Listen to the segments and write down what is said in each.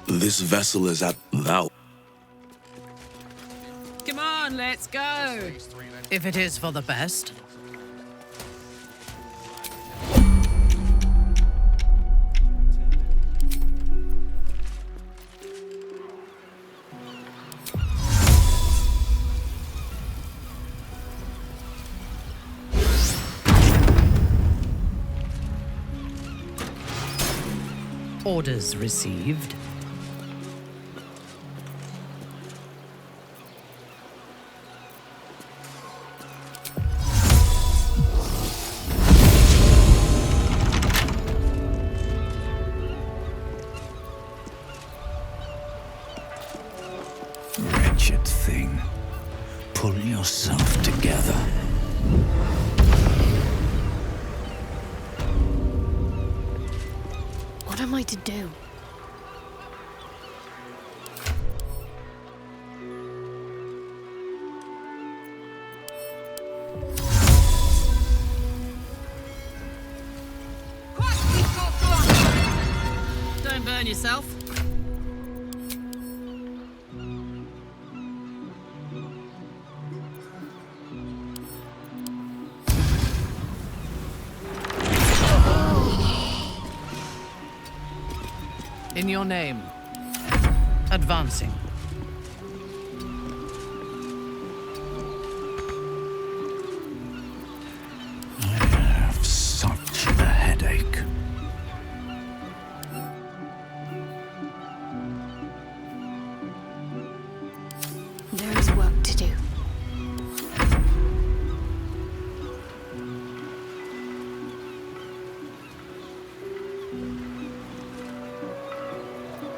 This vessel is at thou. Come on, let's go. If it is for the best. Orders received. Wretched thing. Pull yourself together. What am I to do? Don't burn yourself. In your name. Advancing. I have such a headache. There is work to do.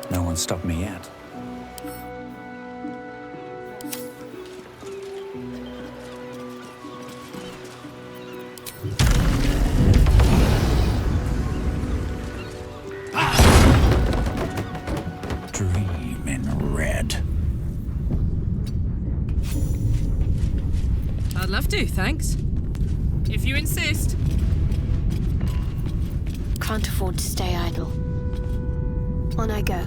No one stopped me yet. Dream in red. I'd love to, thanks. If you insist. Can't afford to stay idle. On I go.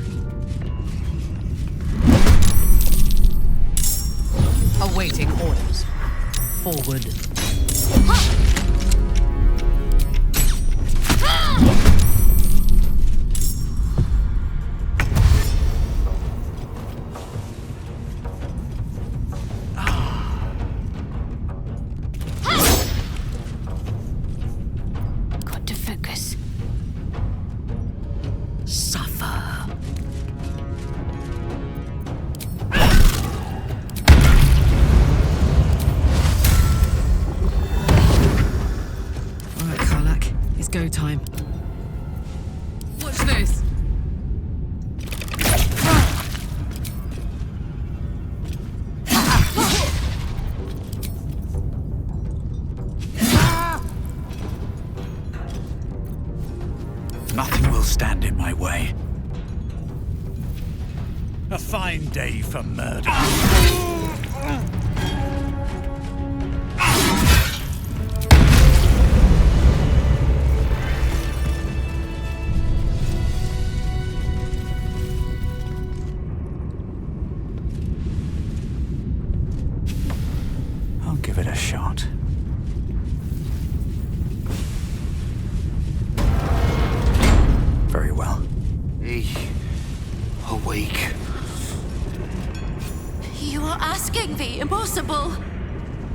Awaiting orders. Forward. Got to focus. Suffer. Alright, Karlach. It's go time. Watch this. Nothing will stand in my way. A fine day for murder. I'll give it a shot. Very well. Awake. You are asking the impossible.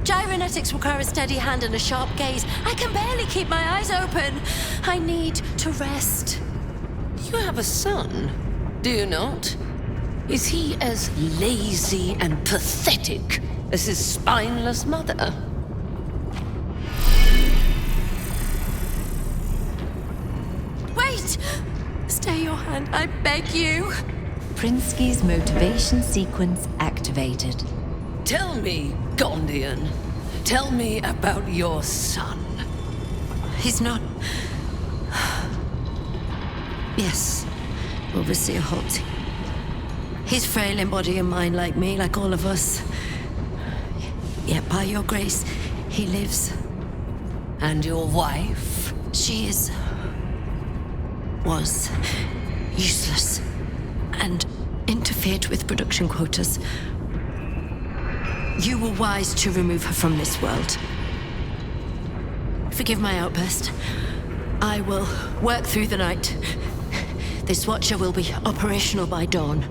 Gyrometics require a steady hand and a sharp gaze. I can barely keep my eyes open. I need to rest. You have a son, do you not? Is he as lazy and pathetic as his spineless mother? Wait! Stay your hand, I beg you. Prinsky's motivation sequence activated. Tell me, Gondian. Tell me about your son. He's not... Yes, Overseer Holt. He's frail in body and mind like me, like all of us. Yet by your grace, he lives. And your wife? She was useless and interfered with production quotas. You were wise to remove her from this world. Forgive my outburst. I will work through the night. This Watcher will be operational by dawn.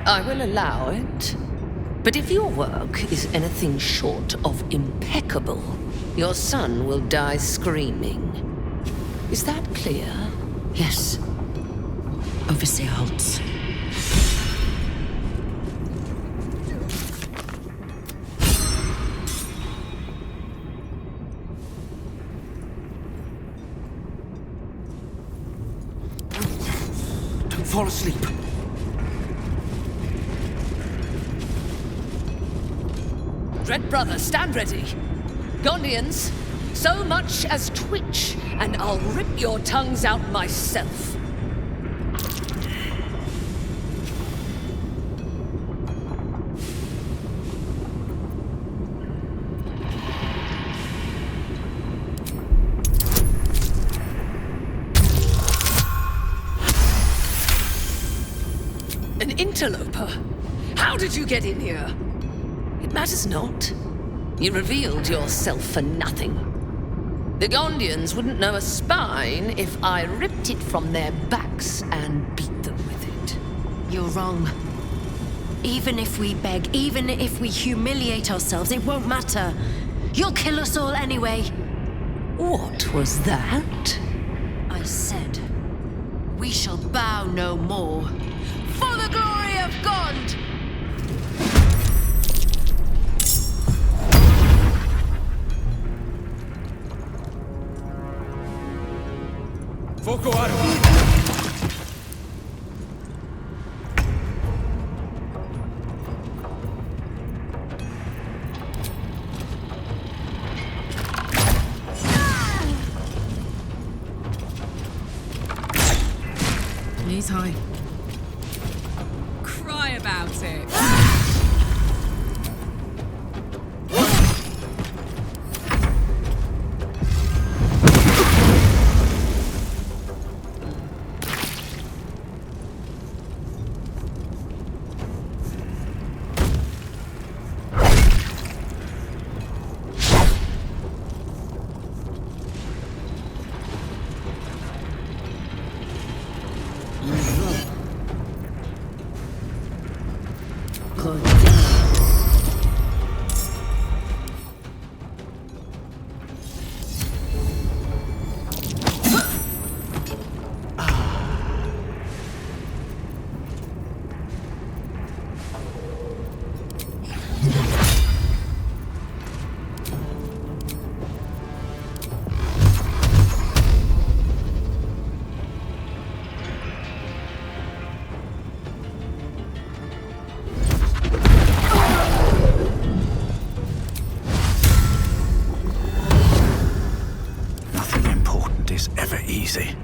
I will allow it. But if your work is anything short of impeccable, your son will die screaming. Is that clear? Yes. Overseer Holtz. Don't fall asleep. Dread brother, stand ready. Gondians, so much as twitch, and I'll rip your tongues out myself. An interloper? How did you get in here? It matters not. You revealed yourself for nothing. The Gondians wouldn't know a spine if I ripped it from their backs and beat them with it. You're wrong. Even if we beg, even if we humiliate ourselves, it won't matter. You'll kill us all anyway. What was that? I said, we shall bow no more. For the glory of Gond! Foco out. Knees high. Cry about it. Easy.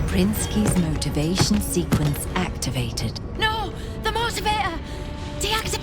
Prinsky's motivation sequence activated. No! The motivator! Deactivate!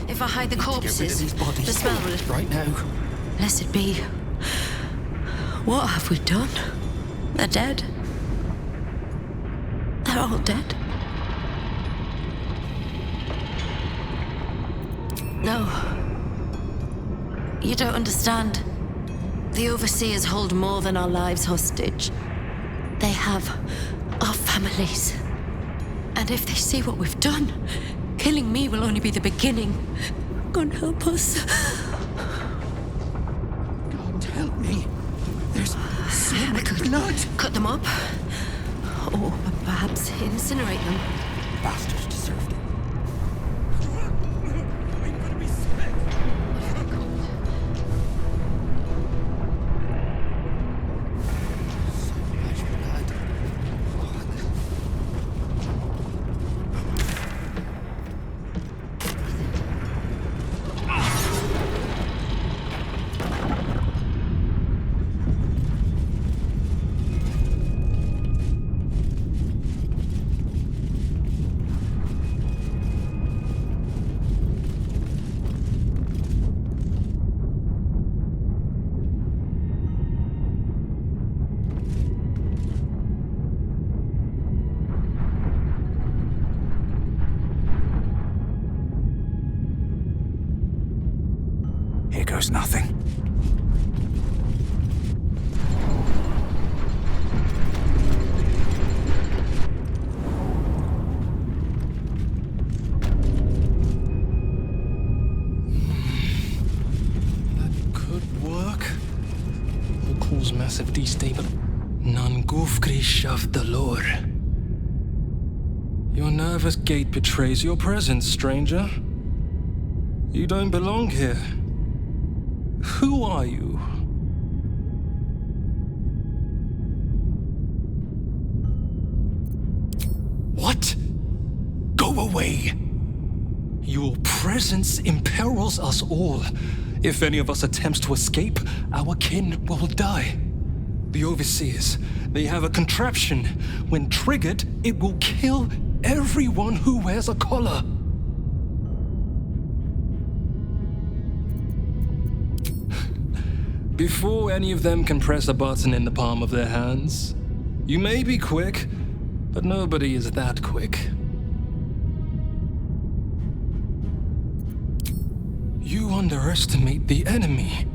If I hide the corpses, the smell will... Right now. Blessed be. What have we done? They're dead. They're all dead. No. You don't understand. The Overseers hold more than our lives hostage. They have our families. And if they see what we've done, Killing me will only be the beginning. God help us. God help me. There's so much blood. Cut them up. Or perhaps incinerate them. Bastards deserved it. Here goes nothing. That could work. Will cause massive destabilization. Nangufgrish of the lore. Your nervous gait betrays your presence, stranger. You don't belong here. Who are you? What? Go away! Your presence imperils us all. If any of us attempts to escape, our kin will die. The Overseers, they have a contraption. When triggered, it will kill everyone who wears a collar. Before any of them can press a button in the palm of their hands, you may be quick, but nobody is that quick. You underestimate the enemy.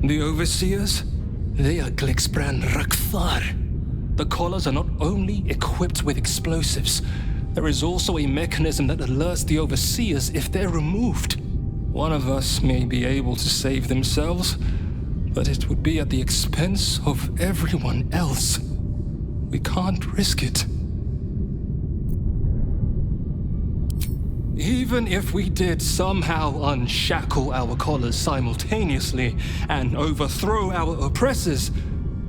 The Overseers, they are Glixbrand Rakthar. The collars are not only equipped with explosives, there is also a mechanism that alerts the Overseers if they're removed. One of us may be able to save themselves, but it would be at the expense of everyone else. We can't risk it. Even if we did somehow unshackle our collars simultaneously and overthrow our oppressors,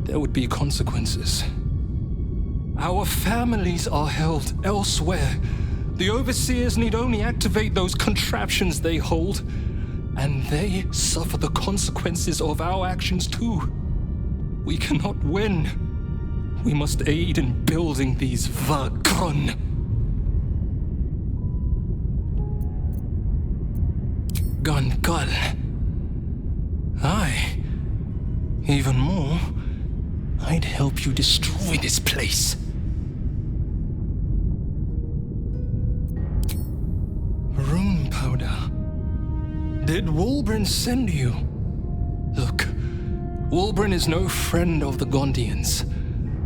there would be consequences. Our families are held elsewhere. The Overseers need only activate those contraptions they hold, and they suffer the consequences of our actions too. We cannot win. We must aid in building these Vagron. Gungal. Aye. Even more, I'd help you destroy this place. Rune powder. Did Wulbren send you? Look, Wulbren is no friend of the Gondians.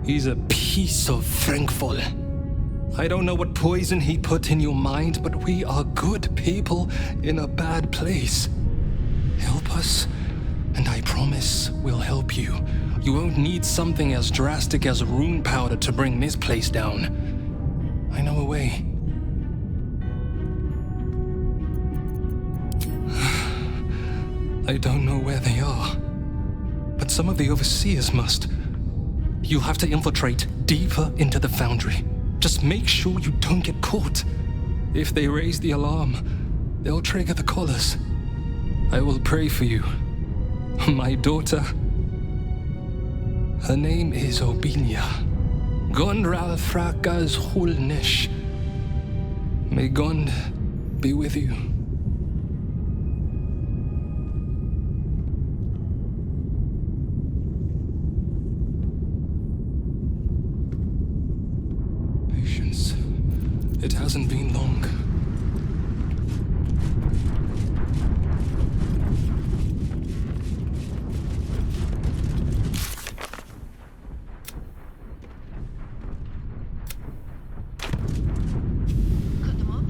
He's a piece of Frankfol. I don't know what poison he put in your mind, but we are good people in a bad place. Help us, and I promise we'll help you. You won't need something as drastic as rune powder to bring this place down. I know a way. I don't know where they are, but some of the Overseers must. You'll have to infiltrate deeper into the foundry. Just make sure you don't get caught. If they raise the alarm, they'll trigger the collars. I will pray for you. My daughter, her name is Obinia. Gondral Frakas Hulnesh. May Gond be with you. Patience. It hasn't been long. Cut them up.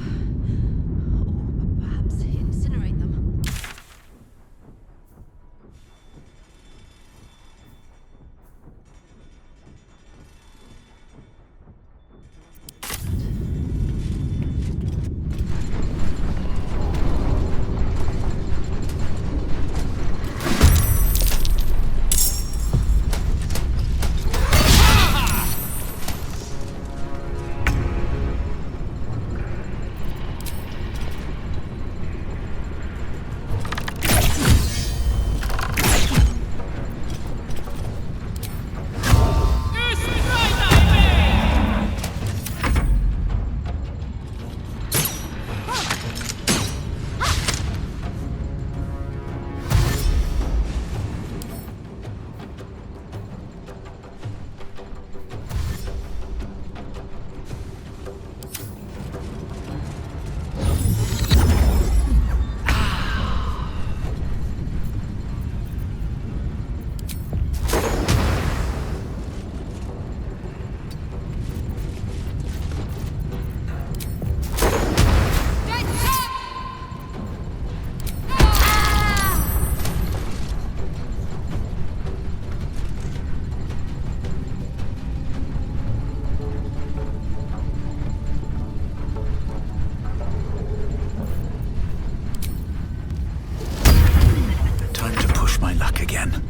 my luck again.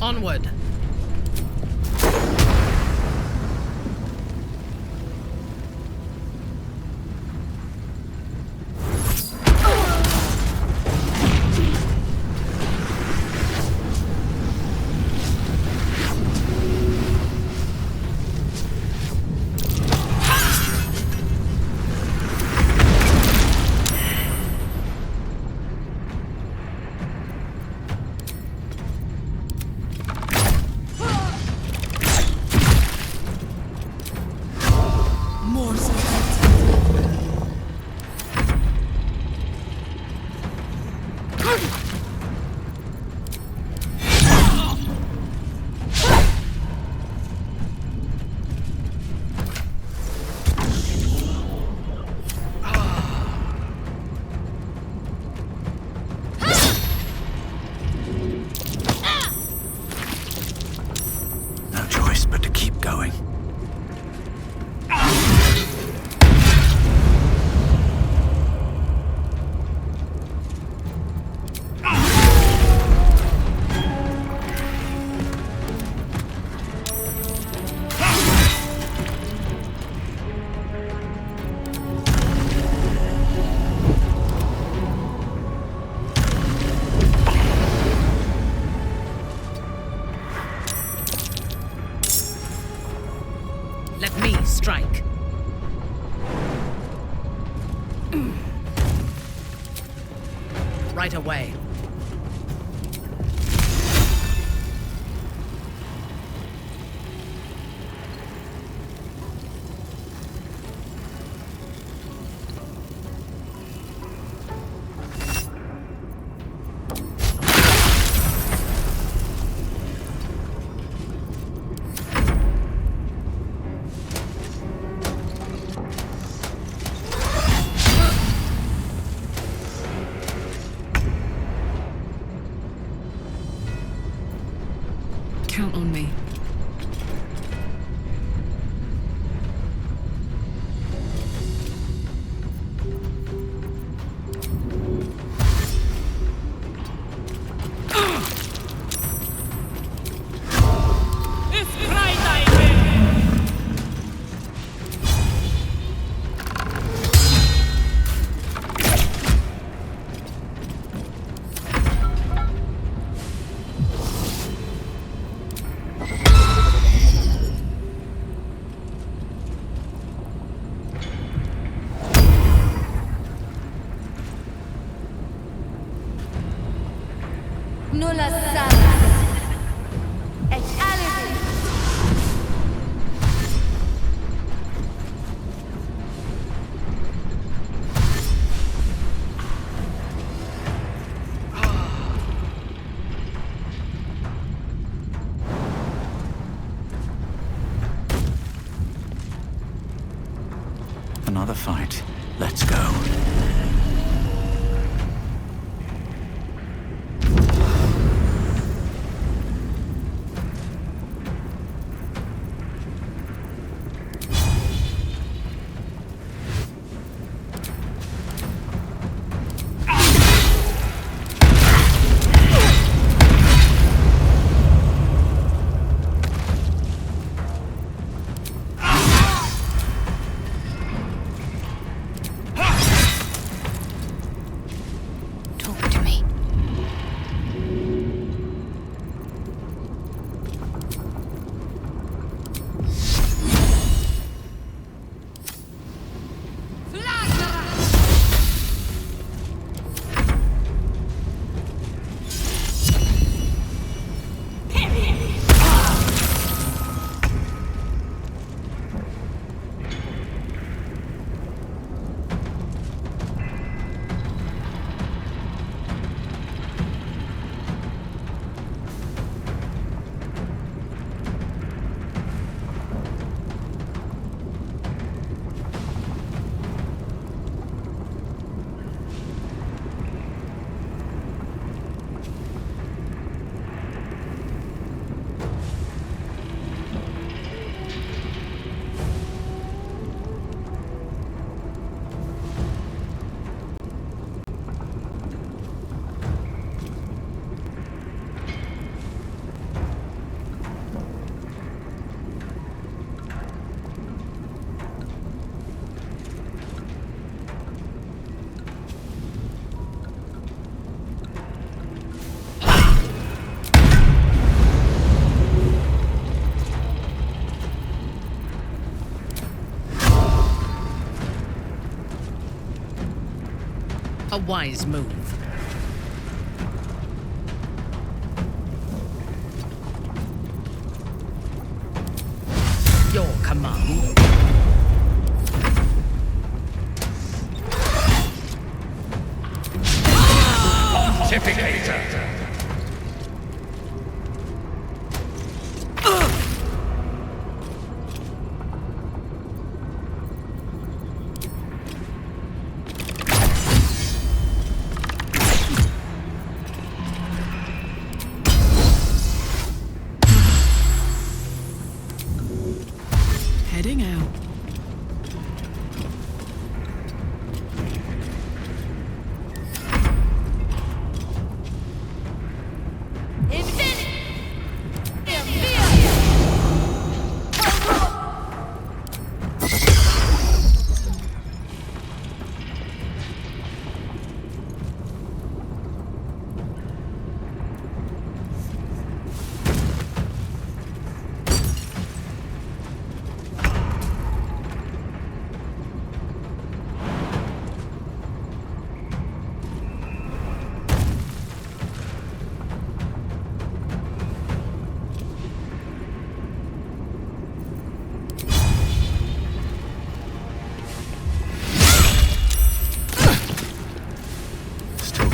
Onward. Let me strike. Right away. Count on me. Nulla salus et alibis. Another fight. Let's go. A wise move. Your command. Pontificator! Heading out.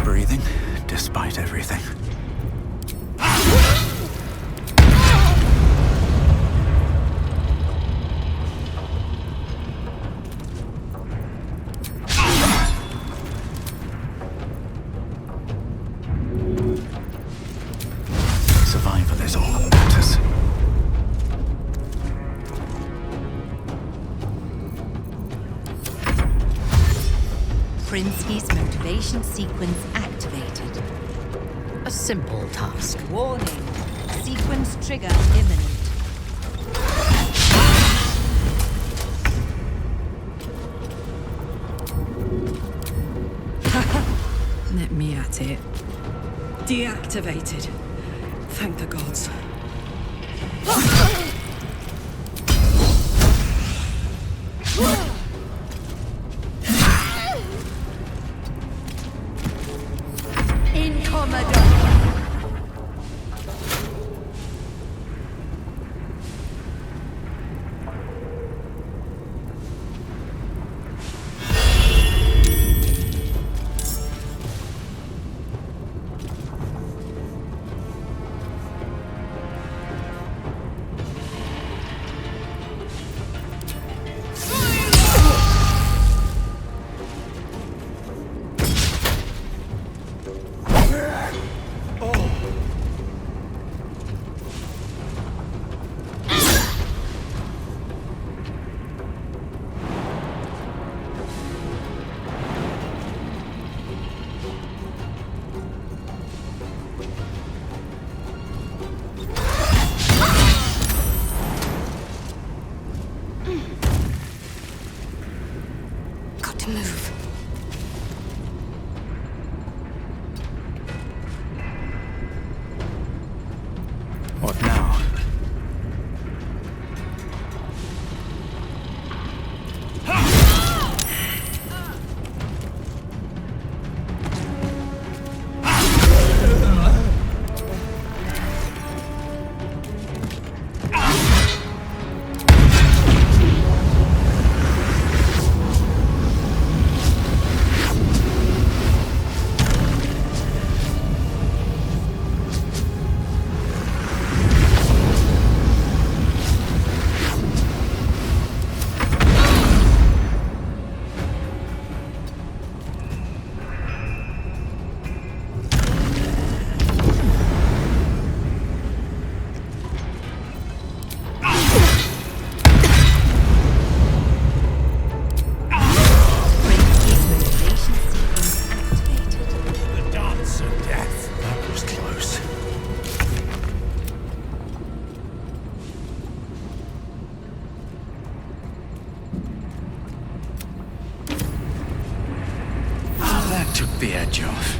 Breathing, despite everything. Survival is all that matters. Prinsky's motivation sequence activated. A simple task. Warning. Sequence trigger imminent. Let me at it. Deactivated. Thank the gods. To move. What now? Took the edge off.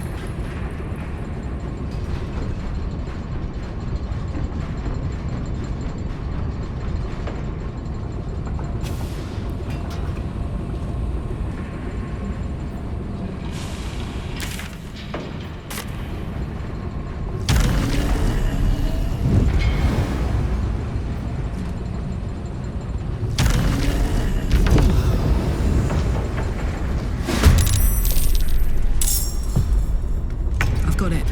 Got it.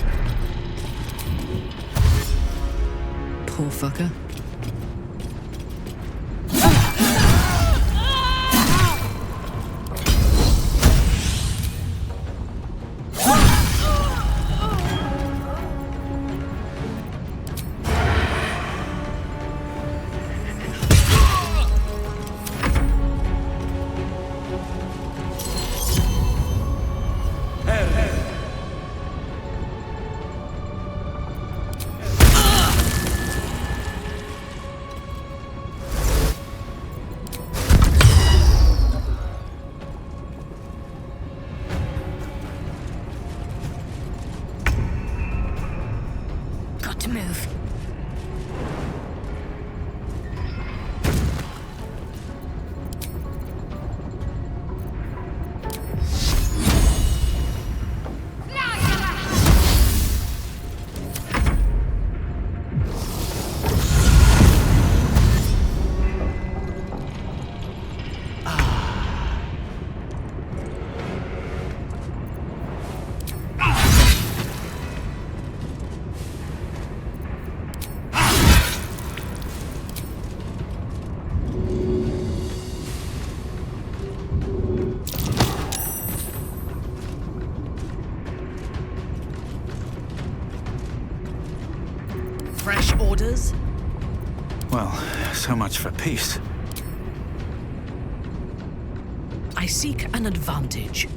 Poor fucker. Got to move. Fresh orders? Well, so much for peace. I seek an advantage.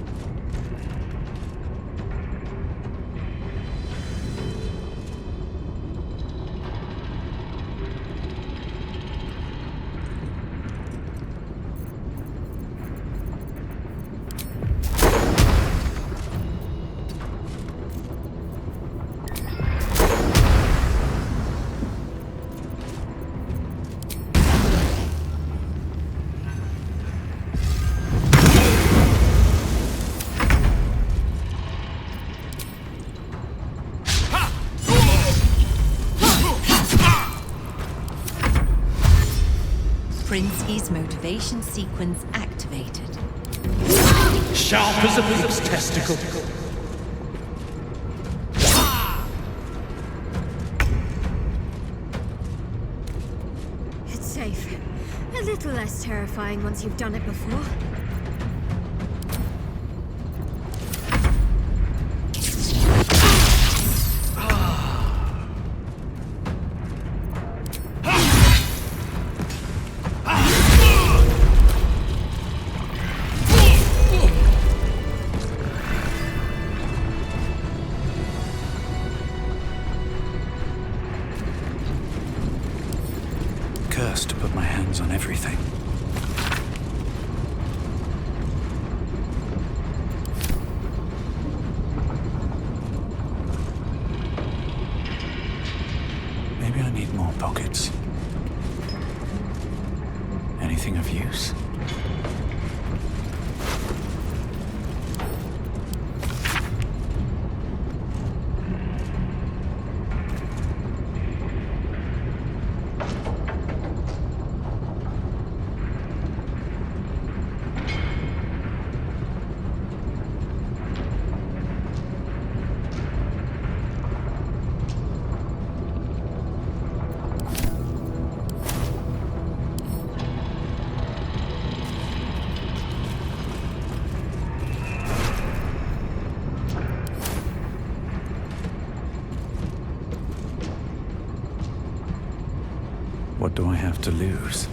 Prinsky's motivation sequence activated. Sharp as a pig's testicle. It's safe. A little less terrifying once you've done it before. Cursed to put my hands on everything. Maybe I need more pockets. Anything of use? What do I have to lose?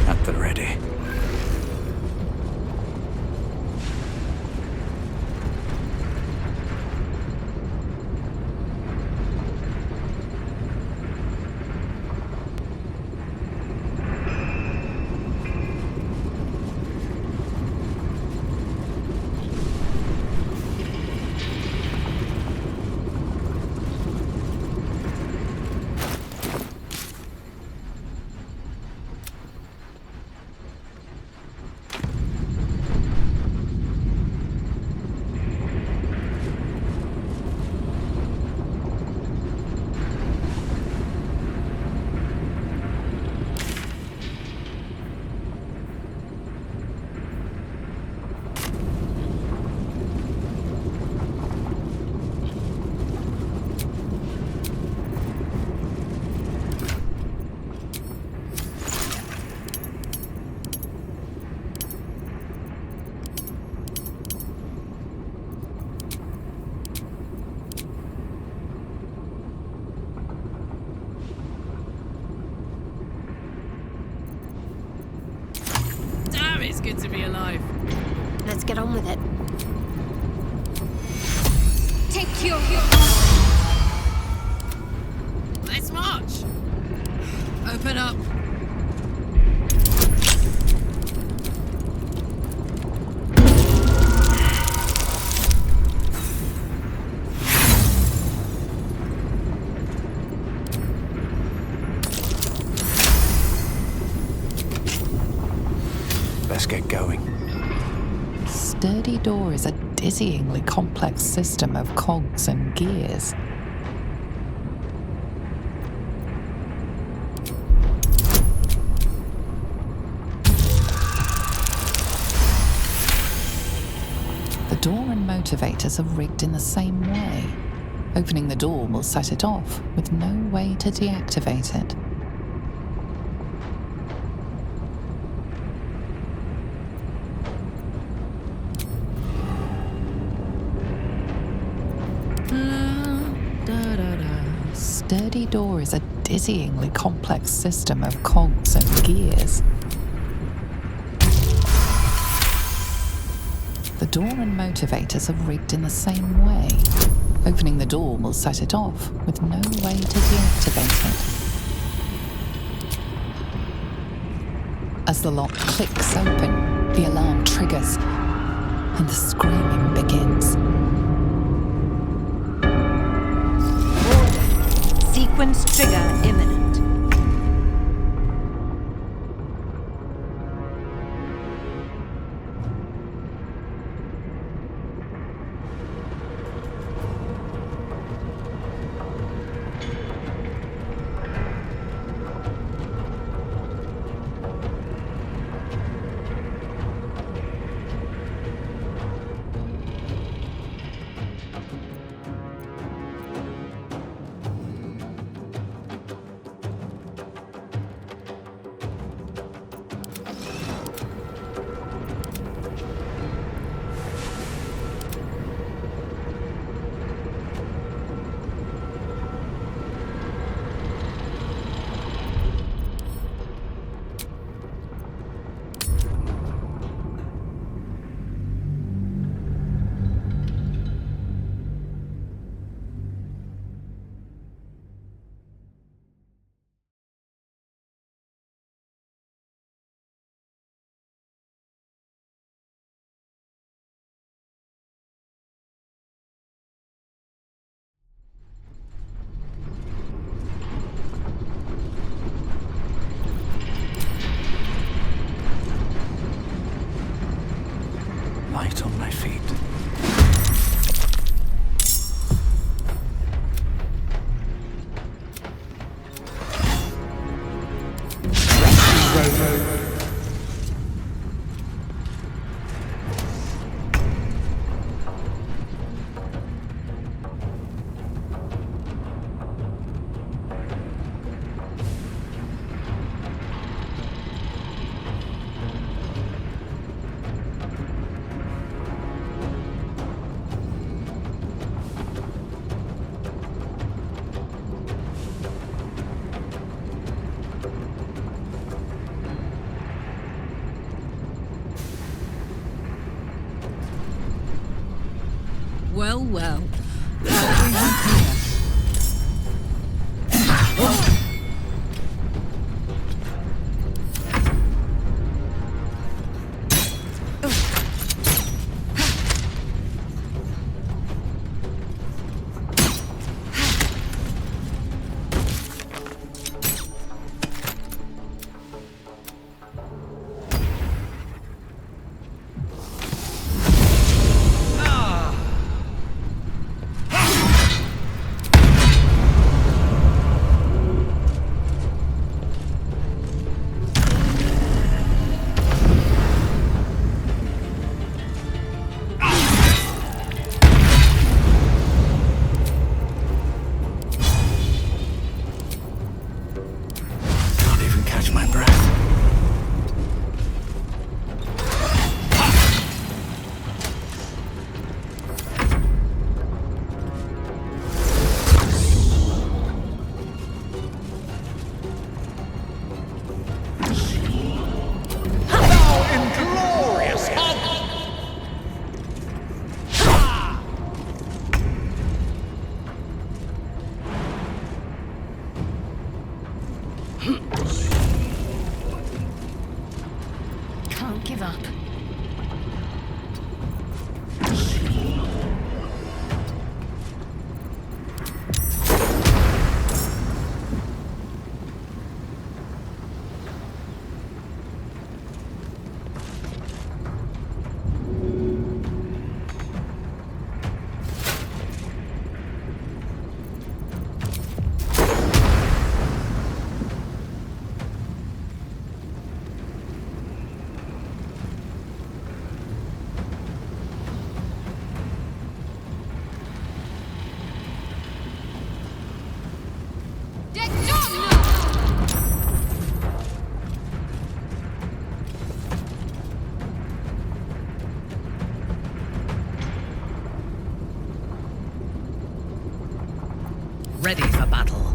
At the ready. Damn, it's good to be alive. Let's get on with it. Take your... Let's march. Open up. Let's get going. Sturdy door is a dizzyingly complex system of cogs and gears. The door and motivators are rigged in the same way. Opening the door will set it off, with no way to deactivate it. Sturdy door is a dizzyingly complex system of cogs and gears. The door and motivators are rigged in the same way. Opening the door will set it off, with no way to deactivate it. As the lock clicks open, the alarm triggers, and the screaming begins. Sequence trigger imminent. Light on my feet. Well, well. What we have here? give up. Ready for battle.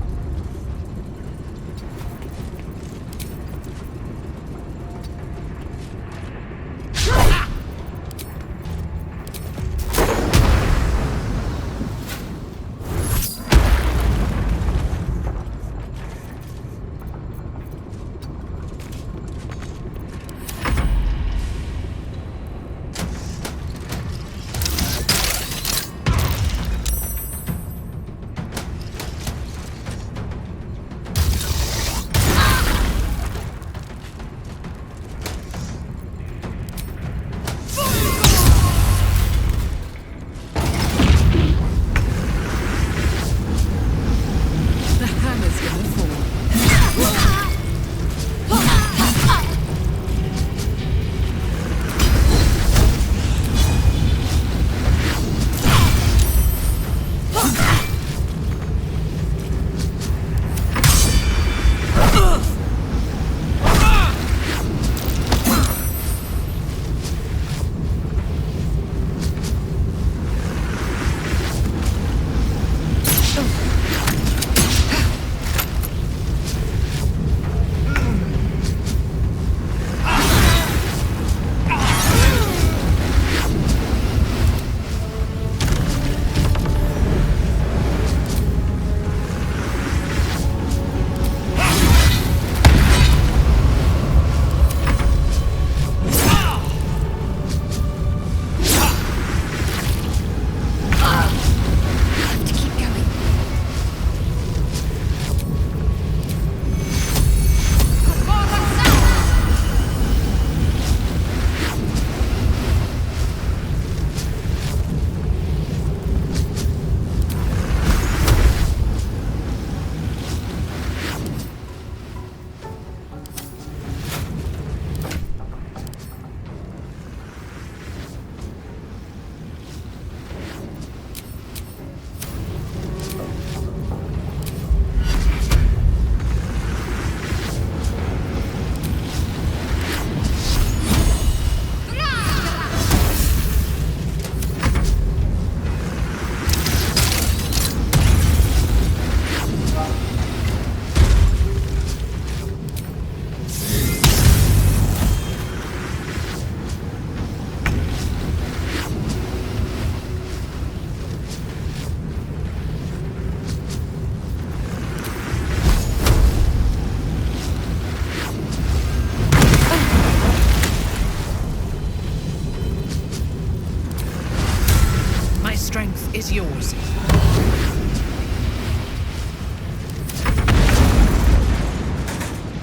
Strength is yours.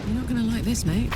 You're not gonna like this, mate.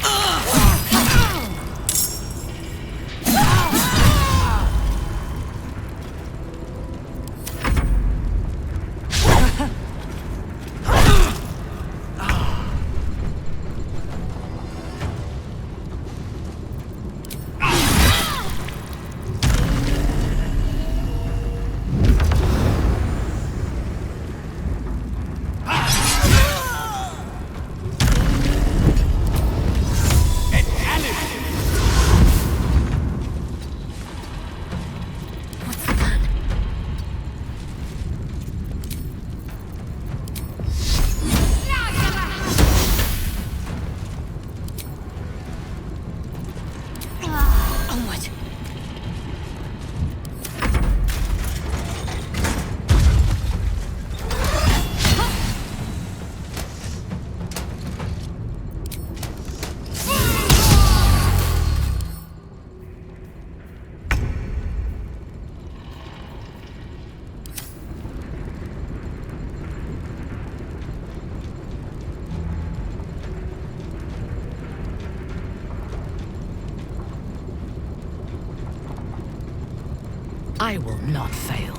I will not fail.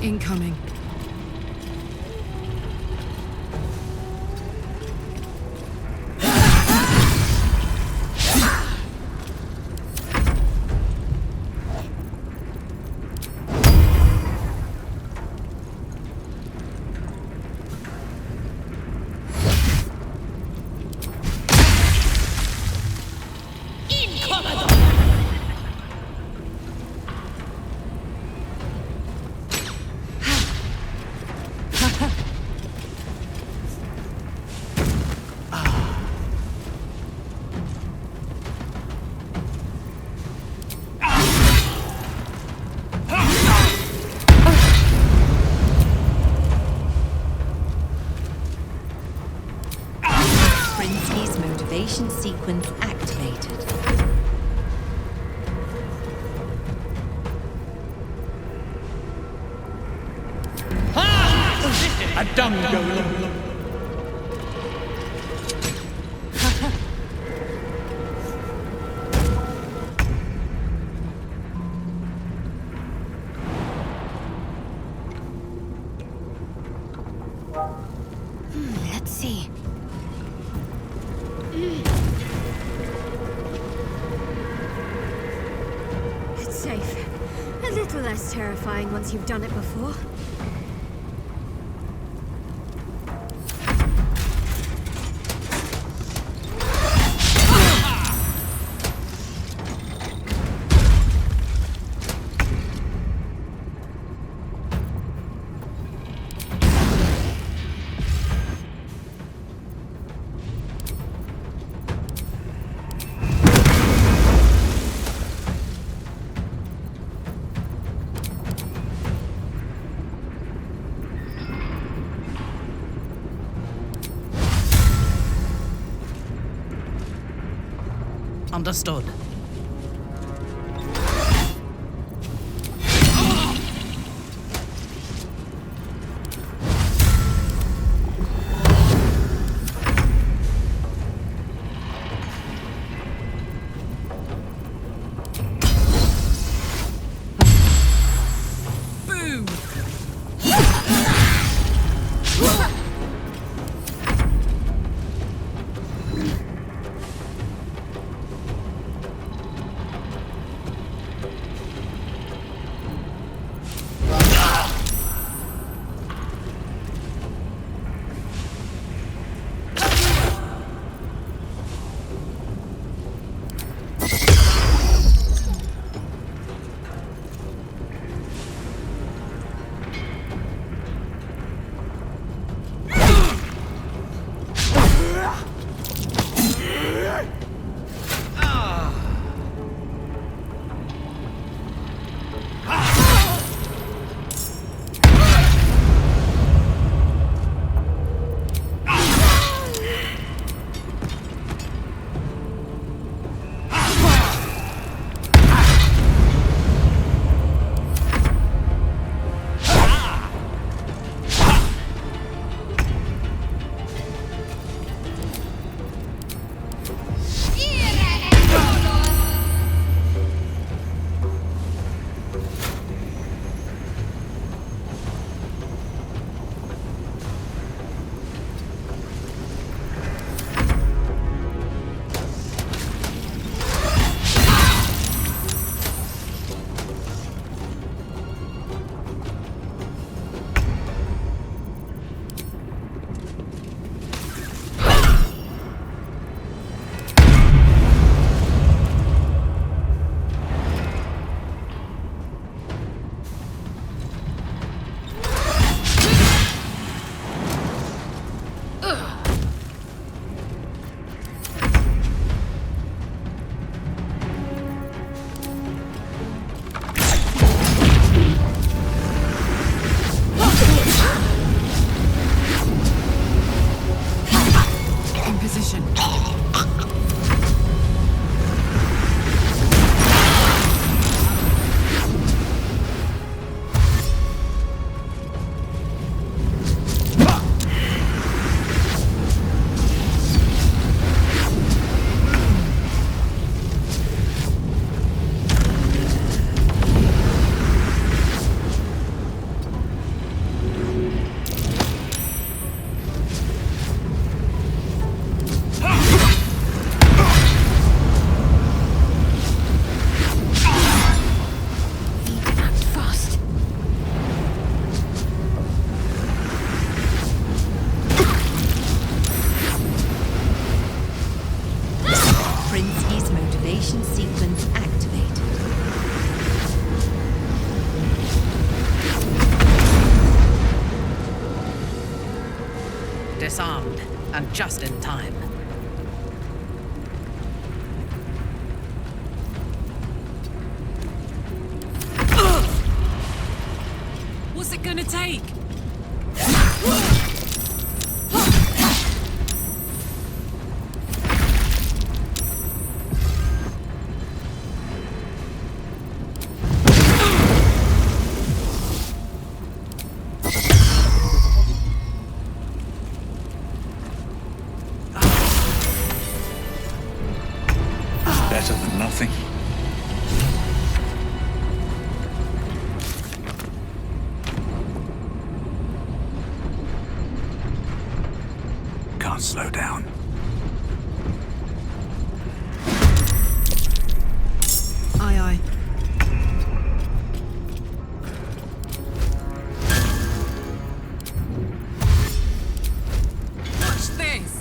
Incoming. Motivation sequence activated. A dung golem. Let's see. It's safe. A little less terrifying once you've done it before. Understood. Boom! disarmed, and just in time. What's it gonna take? Better than nothing. Can't slow down. Aye, aye. Watch this!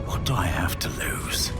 What do I have to lose?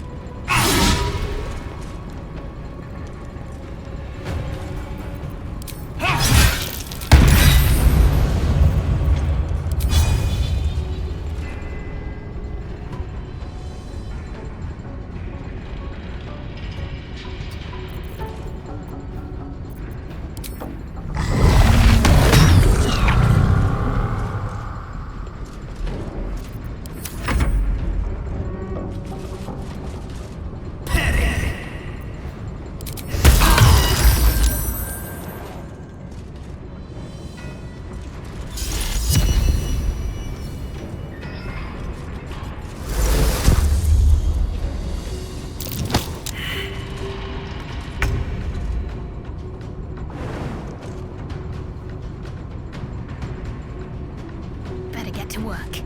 Better get to work.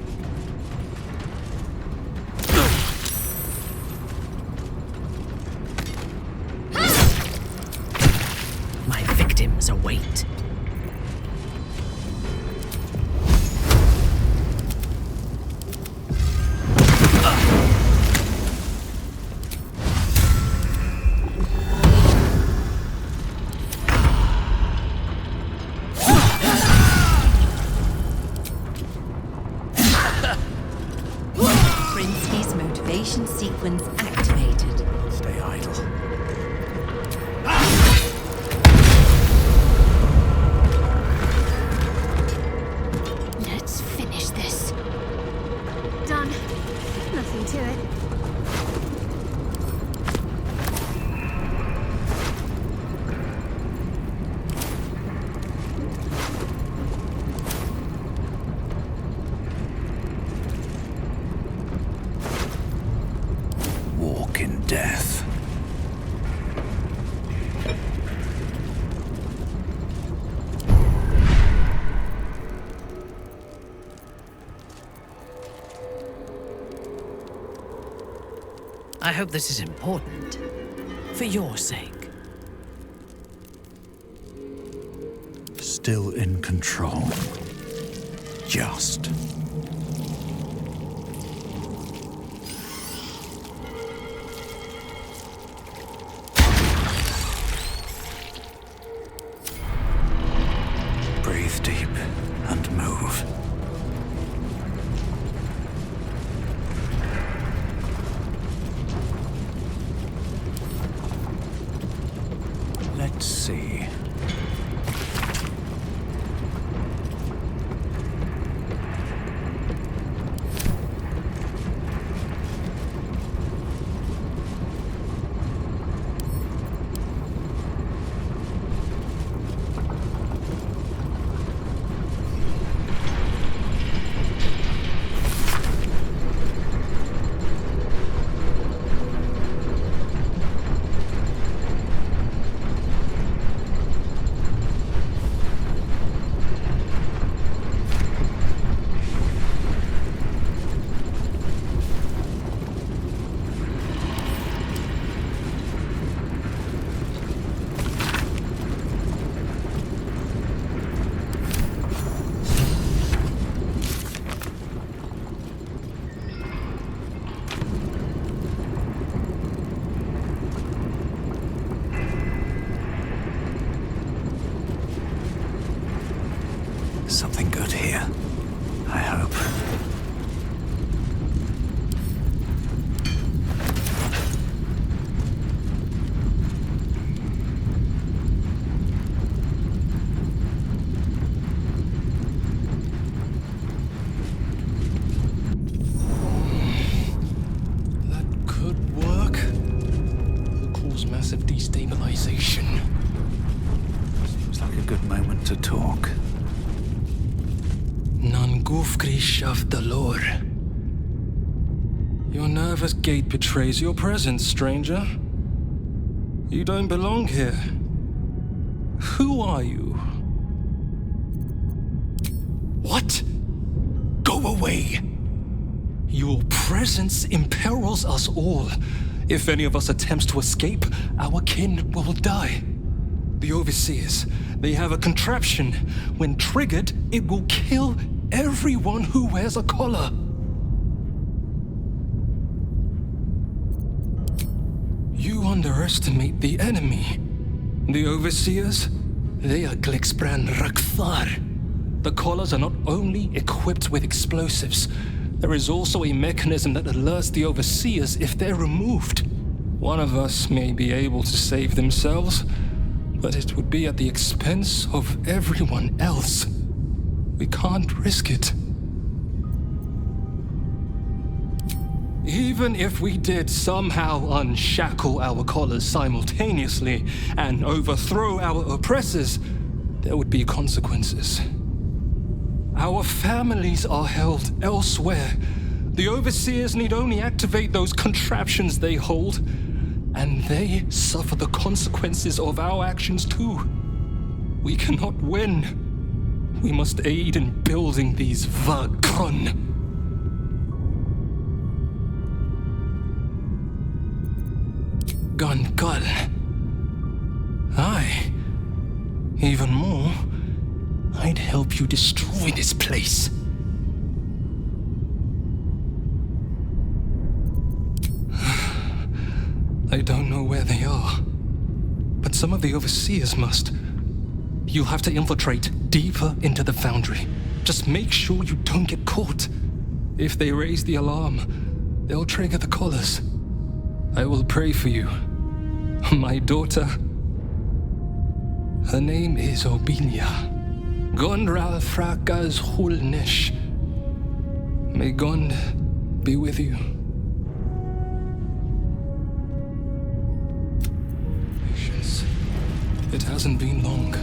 My victims await. Brinsky's motivation sequence activated. Stay idle. Let's finish this. Done. Nothing to it. Walk in death. I hope this is important. For your sake. Still in control. Just. Breathe deep and move. Let's see. Something good here. I hope. That could work. It'll cause massive destabilization. Seems like a good moment to talk. Nangufgrish of the Lord. Your nervous gait betrays your presence, stranger. You don't belong here. Who are you? What? Go away! Your presence imperils us all. If any of us attempts to escape, our kin will die. The Overseers, they have a contraption. When triggered, it will kill everyone who wears a collar. You underestimate the enemy. The Overseers, they are Glixbrand Rakthar. The collars are not only equipped with explosives, there is also a mechanism that alerts the Overseers if they're removed. One of us may be able to save themselves, but it would be at the expense of everyone else. We can't risk it. Even if we did somehow unshackle our collars simultaneously and overthrow our oppressors, there would be consequences. Our families are held elsewhere. The Overseers need only activate those contraptions they hold, and they suffer the consequences of our actions too. We cannot win. We must aid in building these Vagron. Gungal. Aye. Even more, I'd help you destroy this place. I don't know where they are, but some of the Overseers must. You'll have to infiltrate deeper into the foundry. Just make sure you don't get caught. If they raise the alarm, they'll trigger the collars. I will pray for you. My daughter. Her name is Obelia. Gondral Frakas Hulnish. May Gond be with you. Patience. It hasn't been long.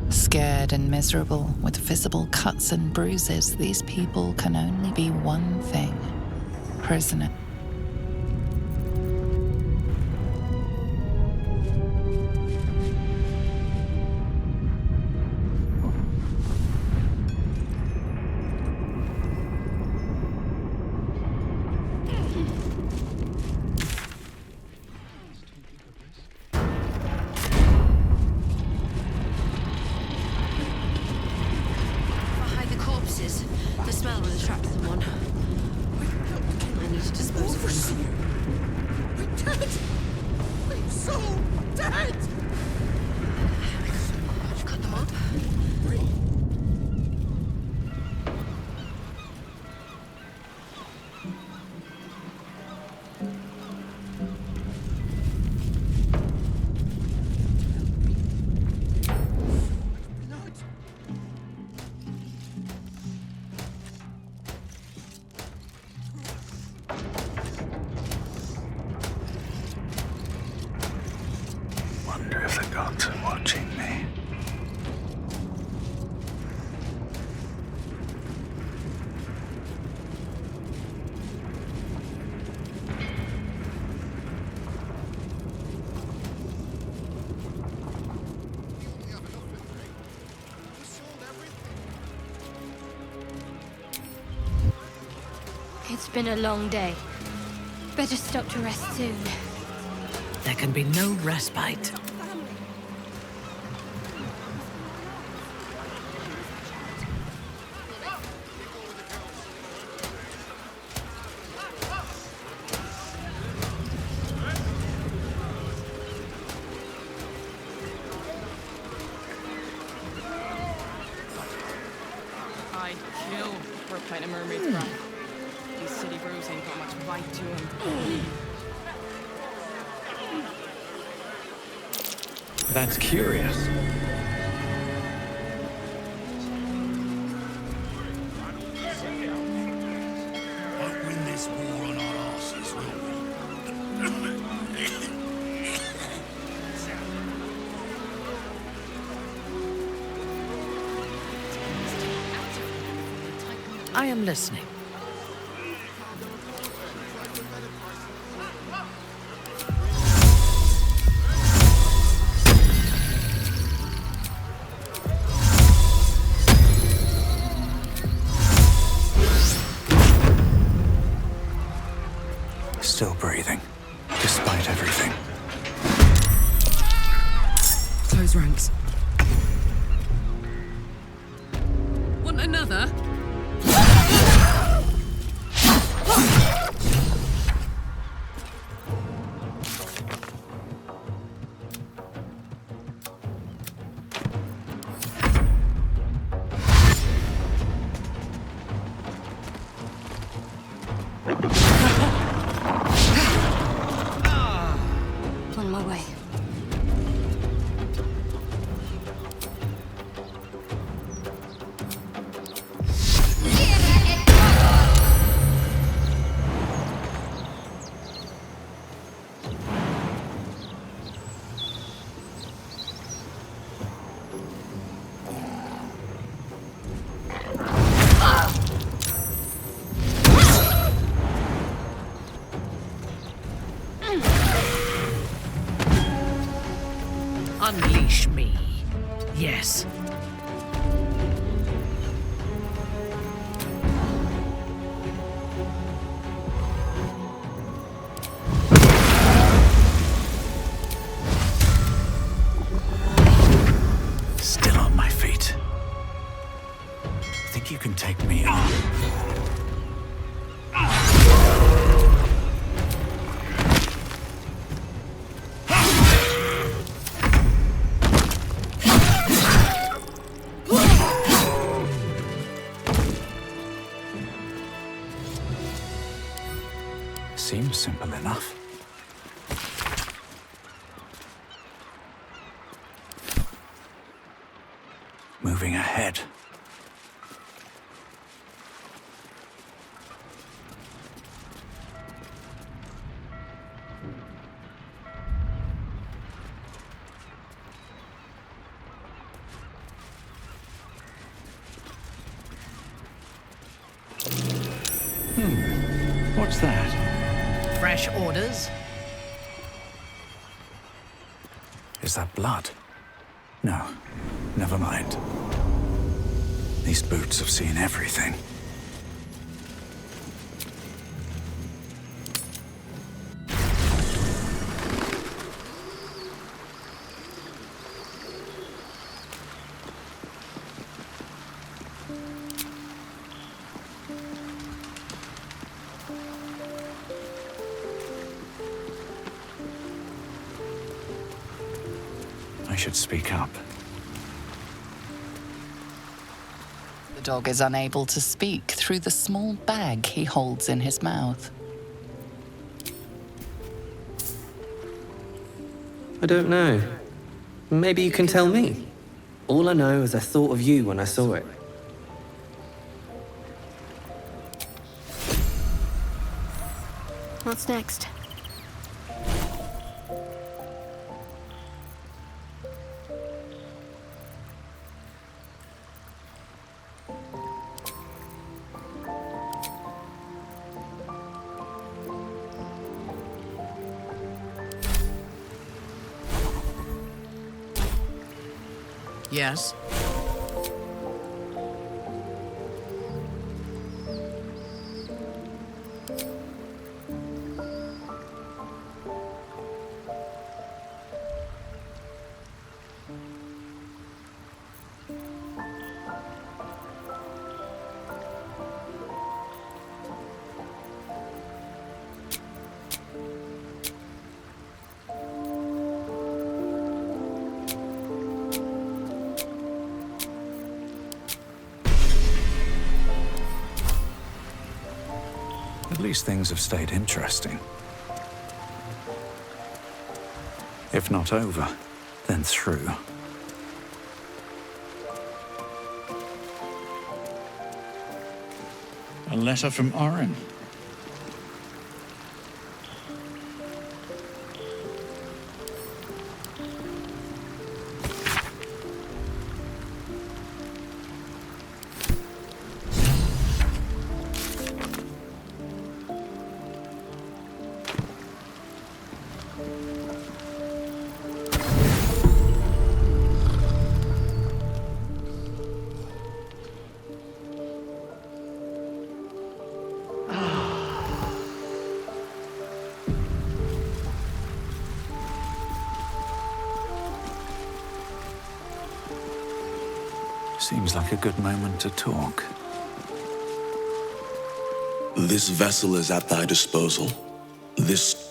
Scared and miserable, with visible cuts and bruises, these people can only be one thing: prisoner. The smell will attract someone. I need to dispose of them. I'm dead! I'm so dead! I've cut them up. Wonder if the gods are watching me. It's been a long day. better stop to rest soon. There can be no respite. I'd kill for a pint of mermaid's breath. These city brews ain't got much bite to them. That's curious. Won't win this war on our asses, will we? I am listening. Still breathing, despite everything. Close ranks. Want another? On my way. Unleash me. Yes. Still on my feet. Think you can take me on? Seems simple enough. Moving ahead. What's that? Fresh orders? Is that blood? No, never mind. These boots have seen everything. I should speak up. The dog is unable to speak through the small bag he holds in his mouth. I don't know. Maybe you can tell me. All I know is I thought of you when I saw it. What's next? Yes. least things have stayed interesting. If not over, then through. A letter from Orin. Seems like a good moment to talk. This vessel is at thy disposal. This...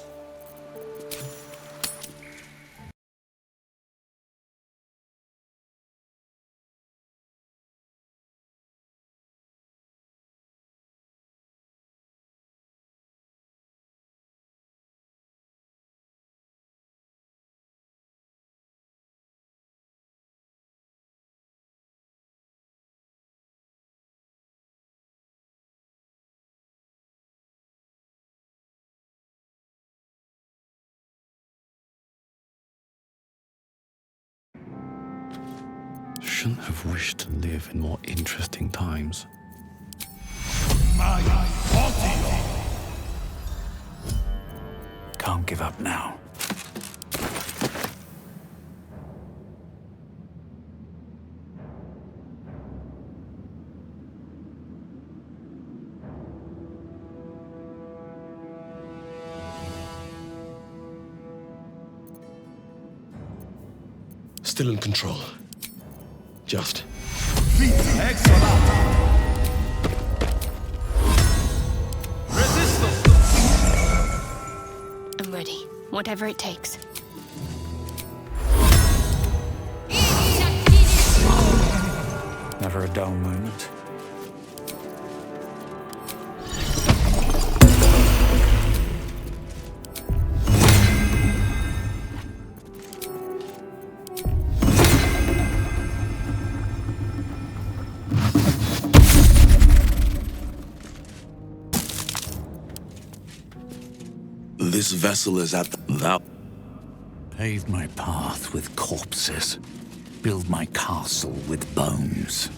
Shouldn't have wished to live in more interesting times. Can't give up now. Still in control. Just. I'm ready. Whatever it takes. Never a dull moment. This vessel is at thou... Pave my path with corpses. Build my castle with bones.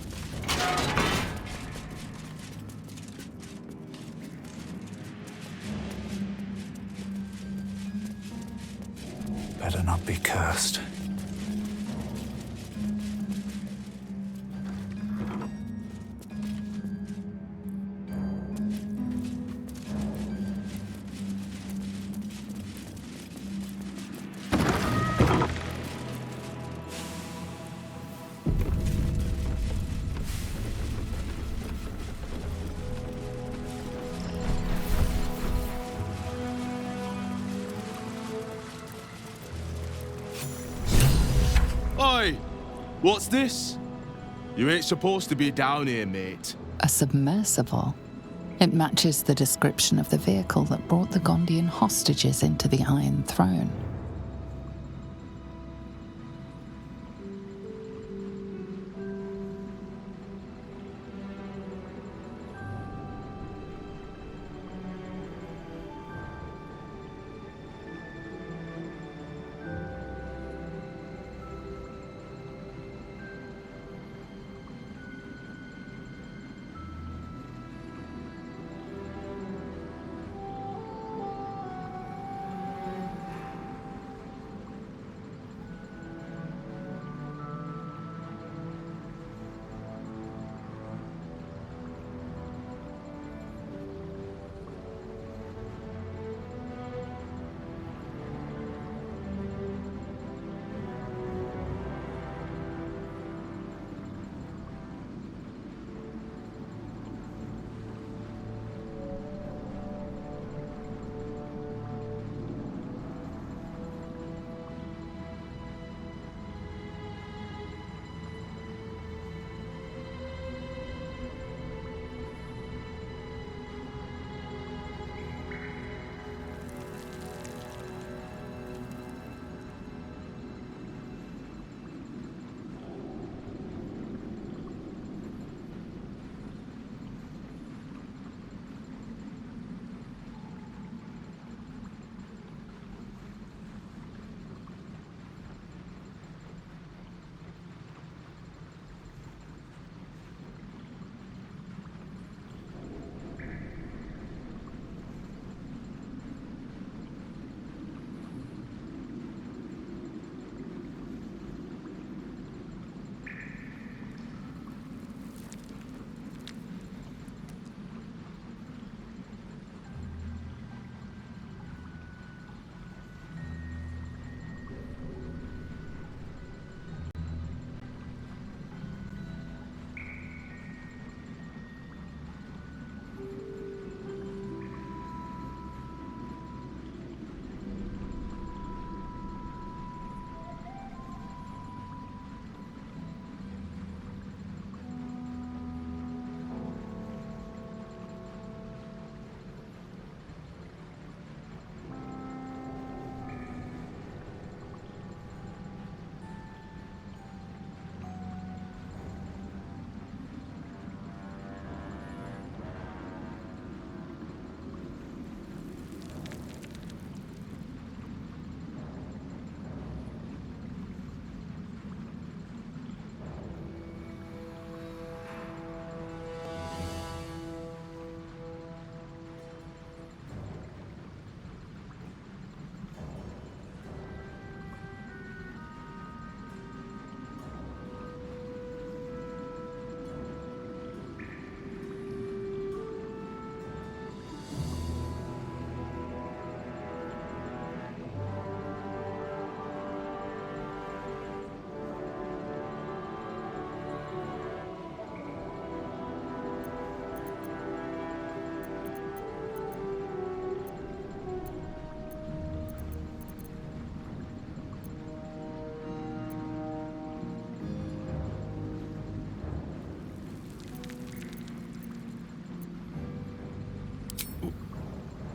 Better not be cursed. Oi! What's this? You ain't supposed to be down here, mate. A submersible. It matches the description of the vehicle that brought the Gondian hostages into the Iron Throne.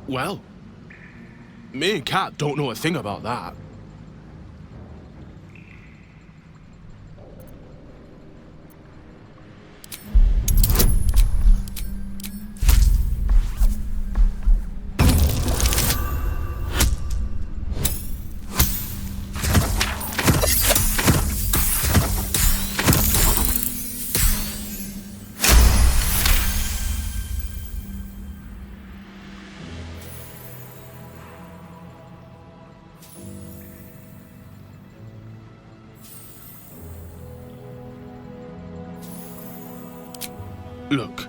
Well, me and Kat don't know a thing about that. Look,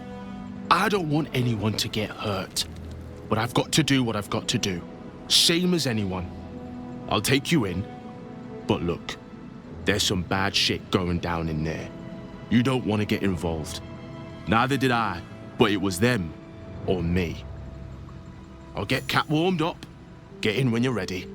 I don't want anyone to get hurt, but I've got to do what I've got to do. Same as anyone. I'll take you in, but look, there's some bad shit going down in there. You don't want to get involved. Neither did I, but it was them or me. I'll get Kat warmed up. Get in when you're ready.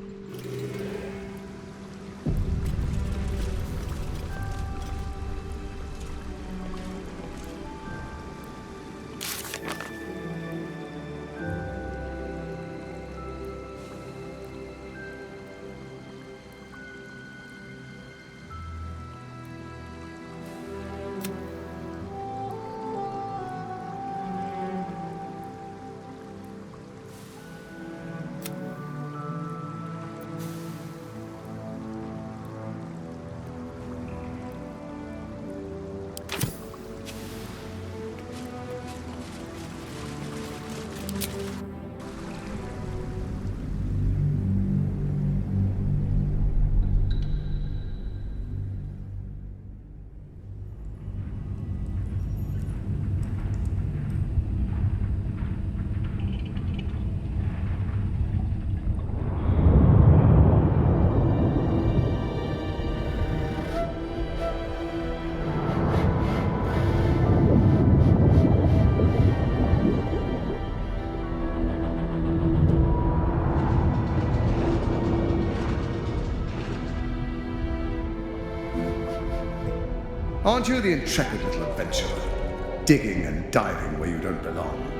Aren't you the intrepid little adventurer, digging and diving where you don't belong?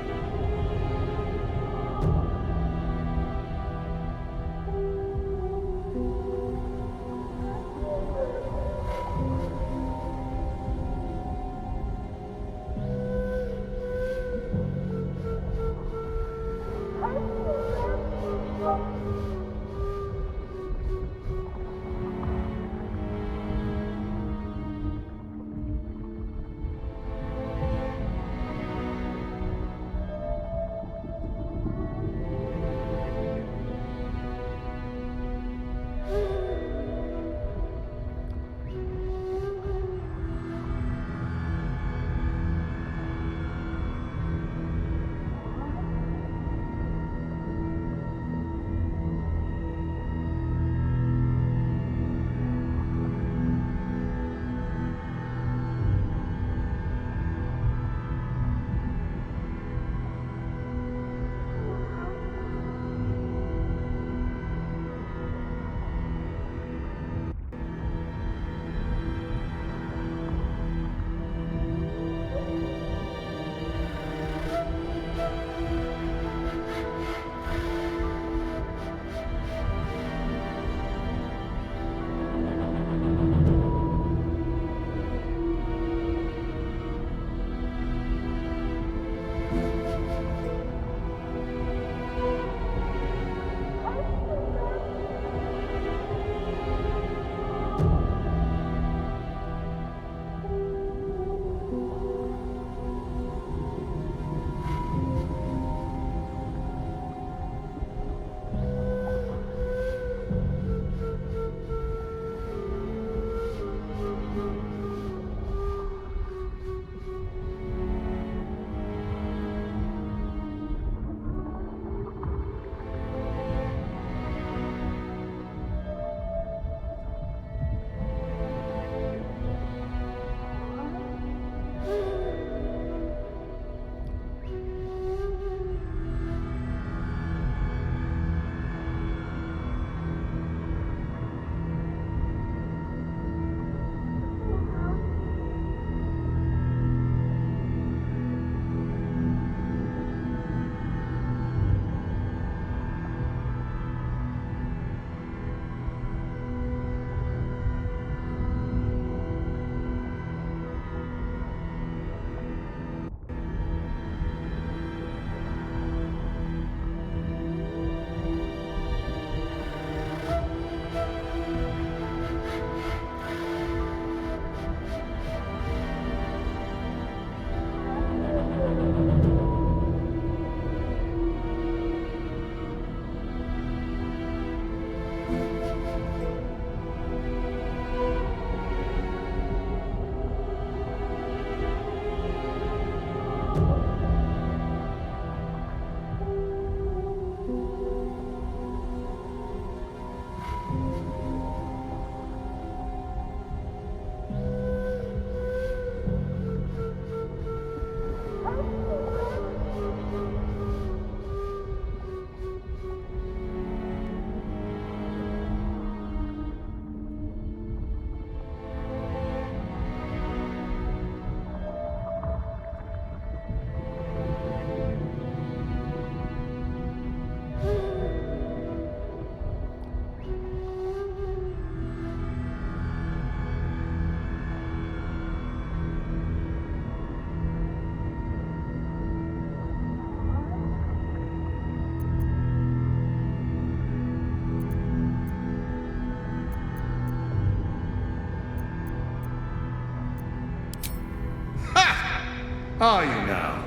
Are you now?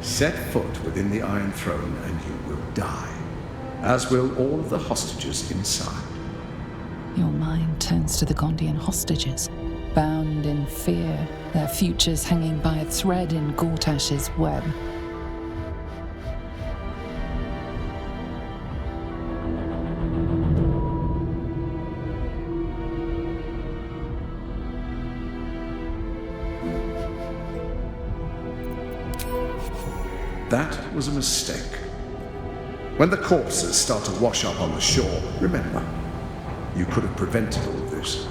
Set foot within the Iron Throne and you will die, as will all of the hostages inside. Your mind turns to the Gondian hostages, bound in fear, their futures hanging by a thread in GORTASH'S web. That was a mistake. When the corpses start to wash up on the shore, remember, you could have prevented all of this.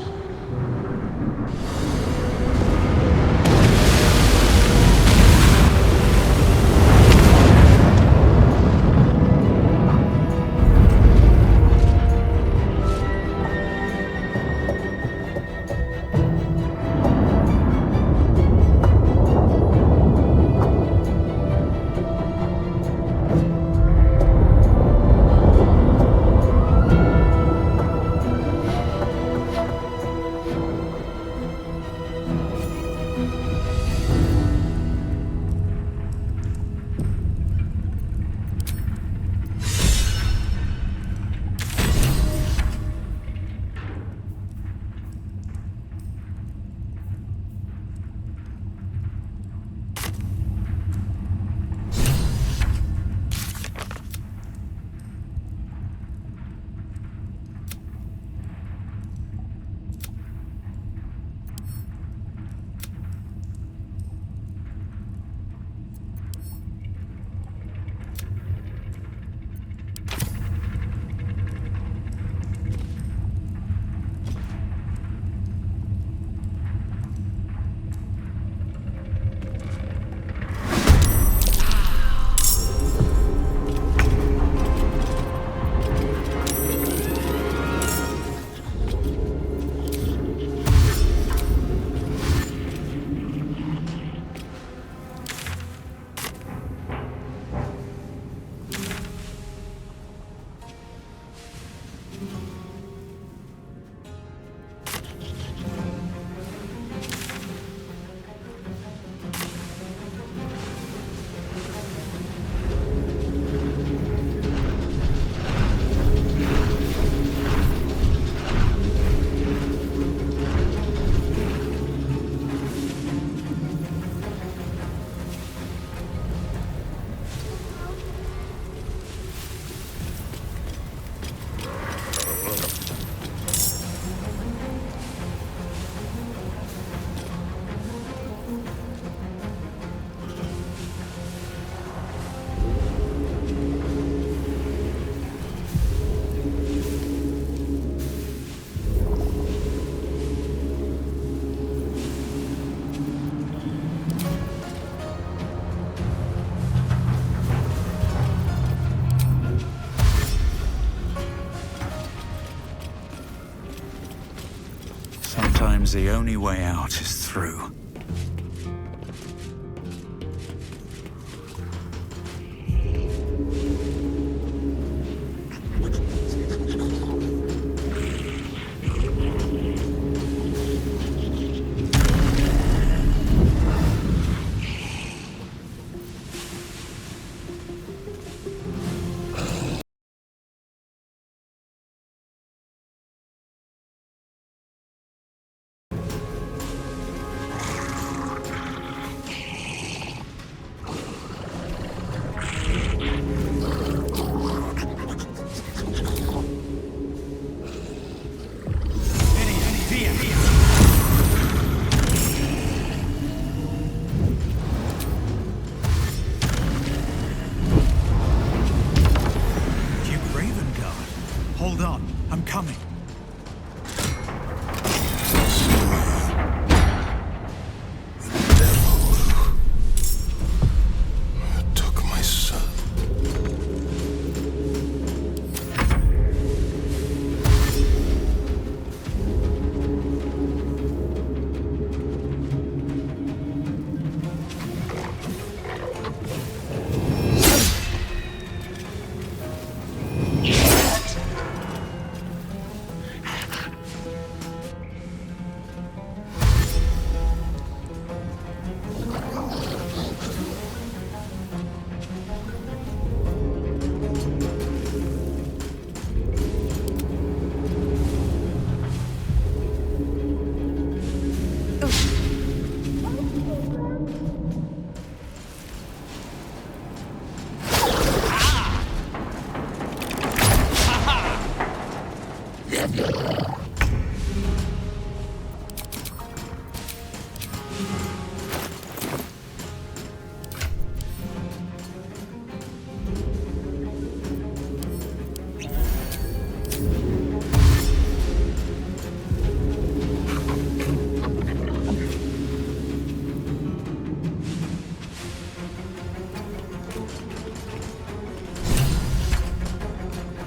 Sometimes the only way out is through.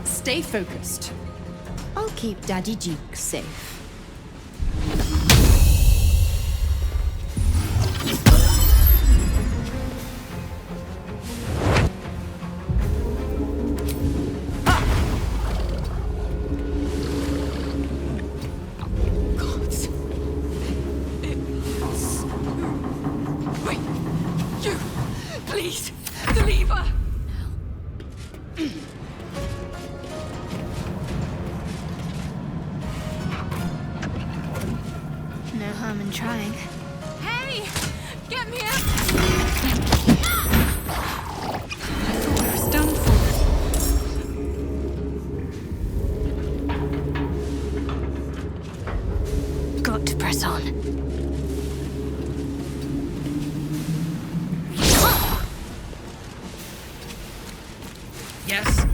Stay focused. I'll keep Daddy Duke safe. Wait! You! Please! The lever! No harm in trying. Hey! Get me out! I thought I was done for. Got to press on. Yes?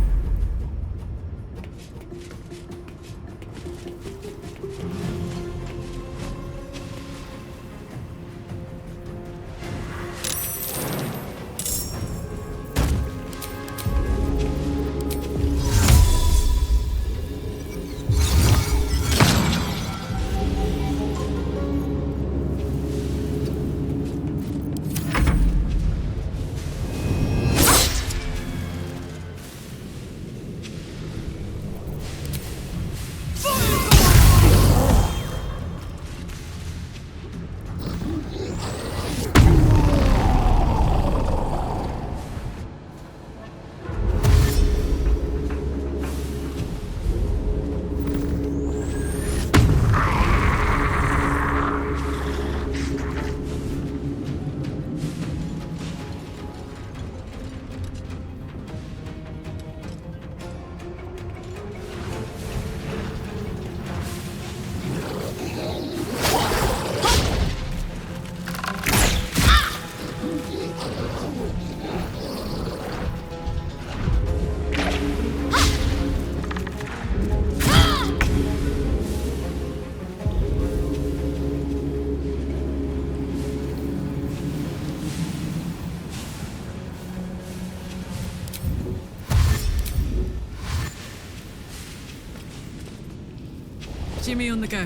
Jimmy on the go.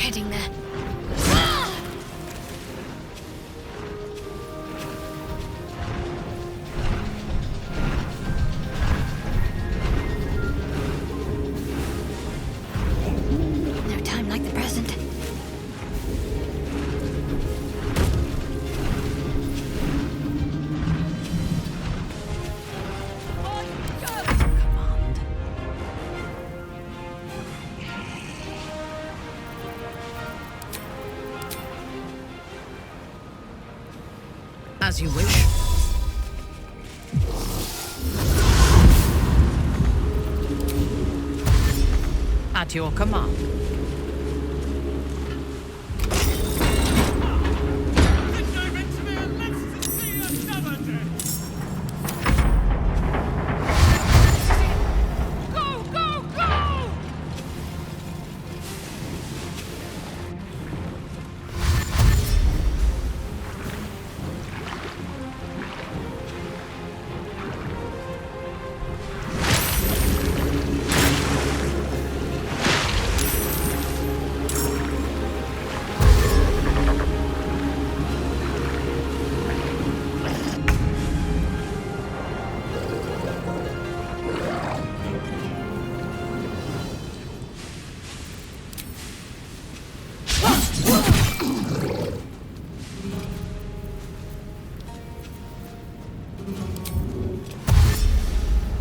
heading there. No time like the present. As you wish. At your command.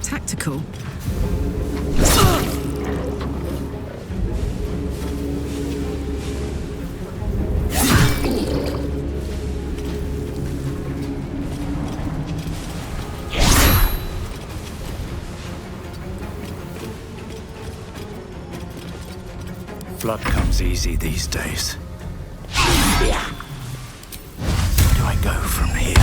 Tactical. Blood comes easy these days. Where do I go from here?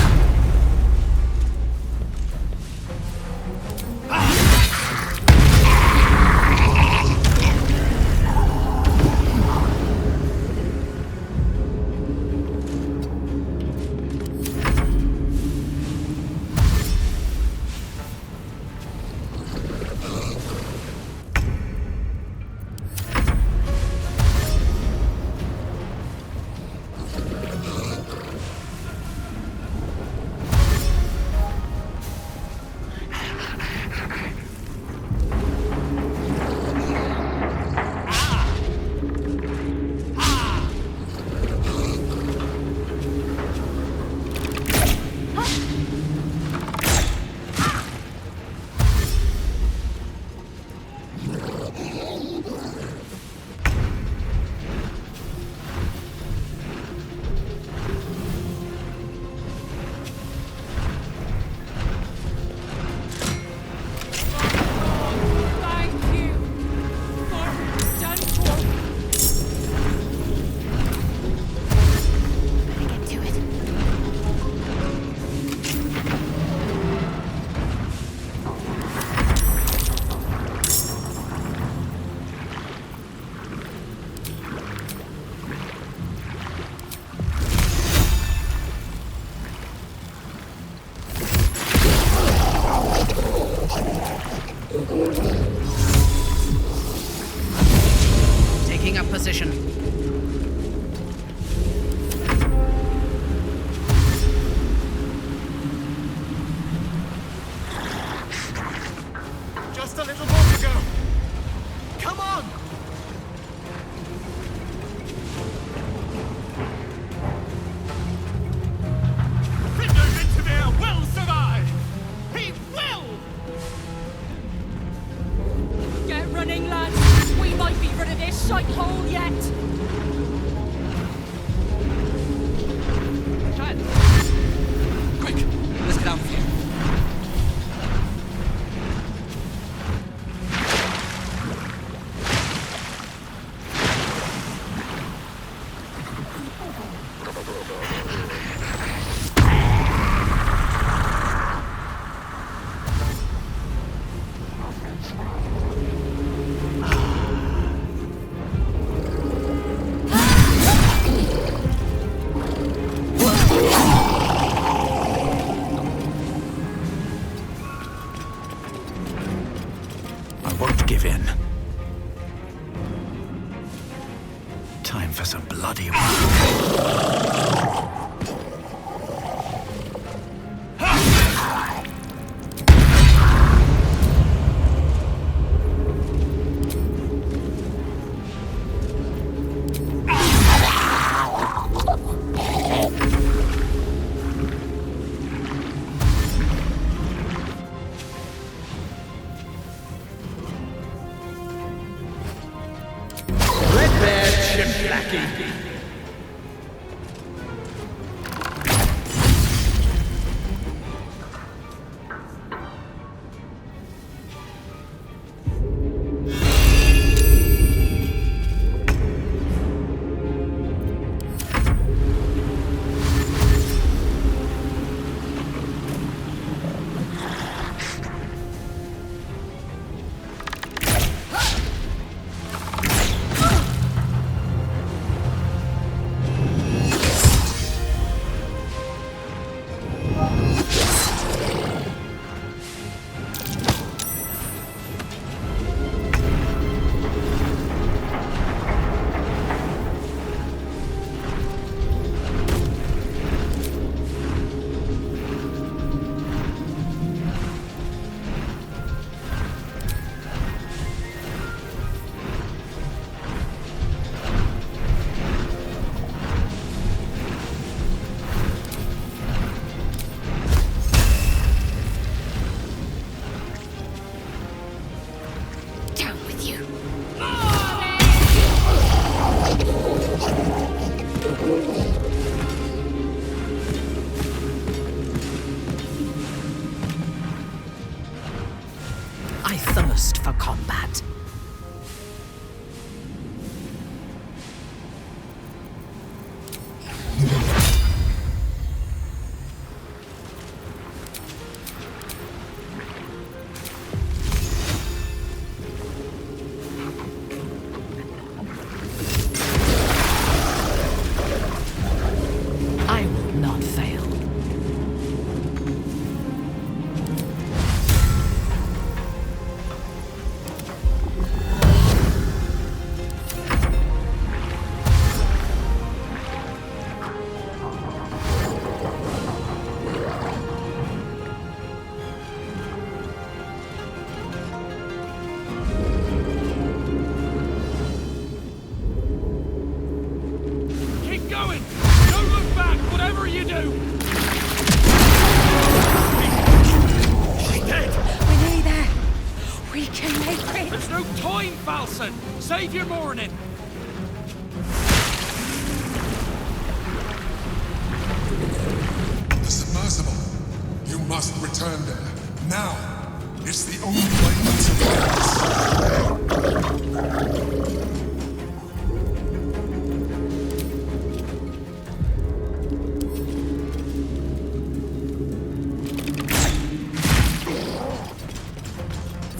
Taking up position. Just a little more to go. Come on! Vintimir will survive! He will! Get running, lads! We might be rid of this shite hole yet! Time for some bloody work. thirst for combat. I will not fail. Keep going! Don't look back, whatever you do! She's dead! We're nearly there. We can make it. There's no time, Falson! Save your morning! The submersible. You must return there. Now. It's the only way to survive.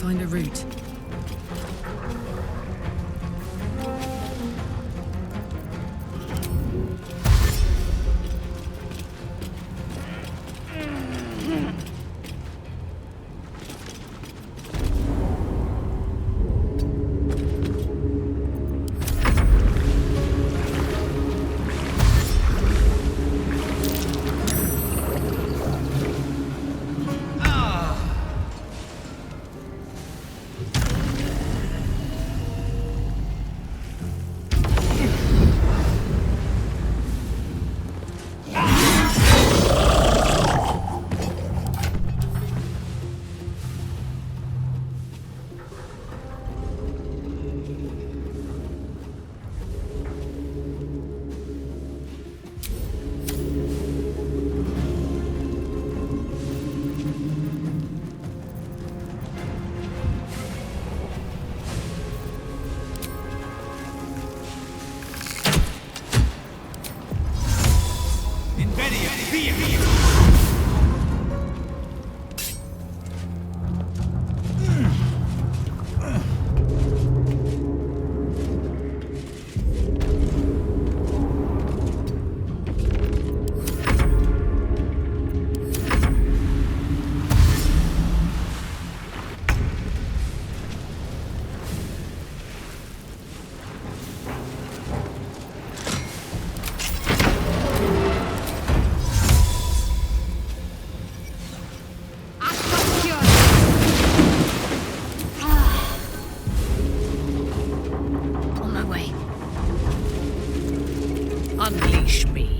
Find a route. unleash me.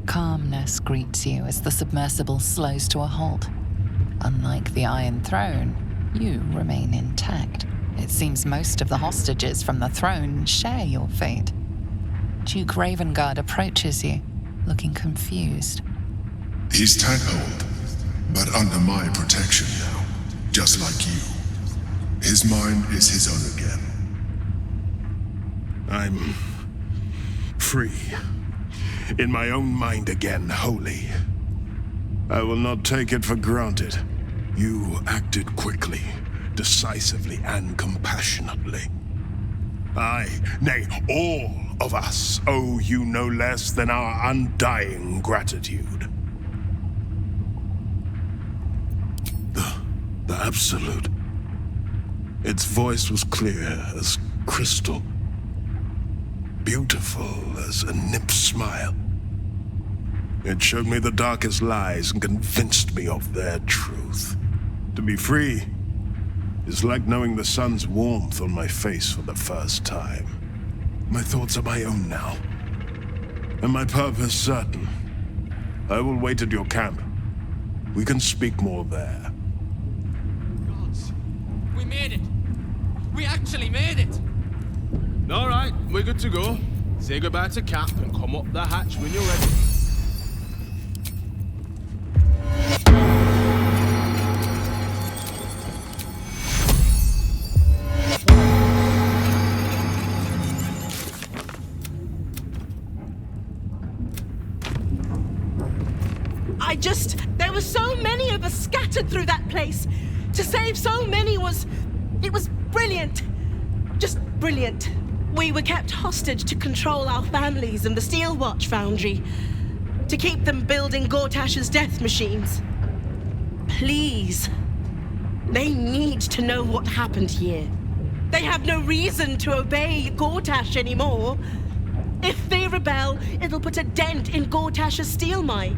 Calmness greets you as the submersible slows to a halt. Unlike the Iron Throne, you remain intact. It seems most of the hostages from the throne share your fate. Duke Ravengard approaches you, looking confused. He's tadpoled, but under my protection now, just like you. His mind is his own again. I'm free. In my own mind again, wholly. I will not take it for granted. You acted quickly, decisively, and compassionately. I, nay, all of us owe you no less than our undying gratitude. The Absolute. Its voice was clear as crystal. Beautiful as a nymph's smile. It showed me the darkest lies and convinced me of their truth. To be free is like knowing the sun's warmth on my face for the first time. My thoughts are my own now, and my purpose certain. I will wait at your camp. We can speak more there. Gods, we made it. We actually made it. All right, we're good to go. Say goodbye to Cap and come up the hatch when you're ready. There were so many of us scattered through that place. To save so many it was brilliant. Just brilliant. We were kept hostage to control our families and the Steel Watch Foundry. To keep them building GORTASH'S death machines. Please. They need to know what happened here. They have no reason to obey GORTASH anymore. If they rebel, it'll put a dent in GORTASH'S steel might.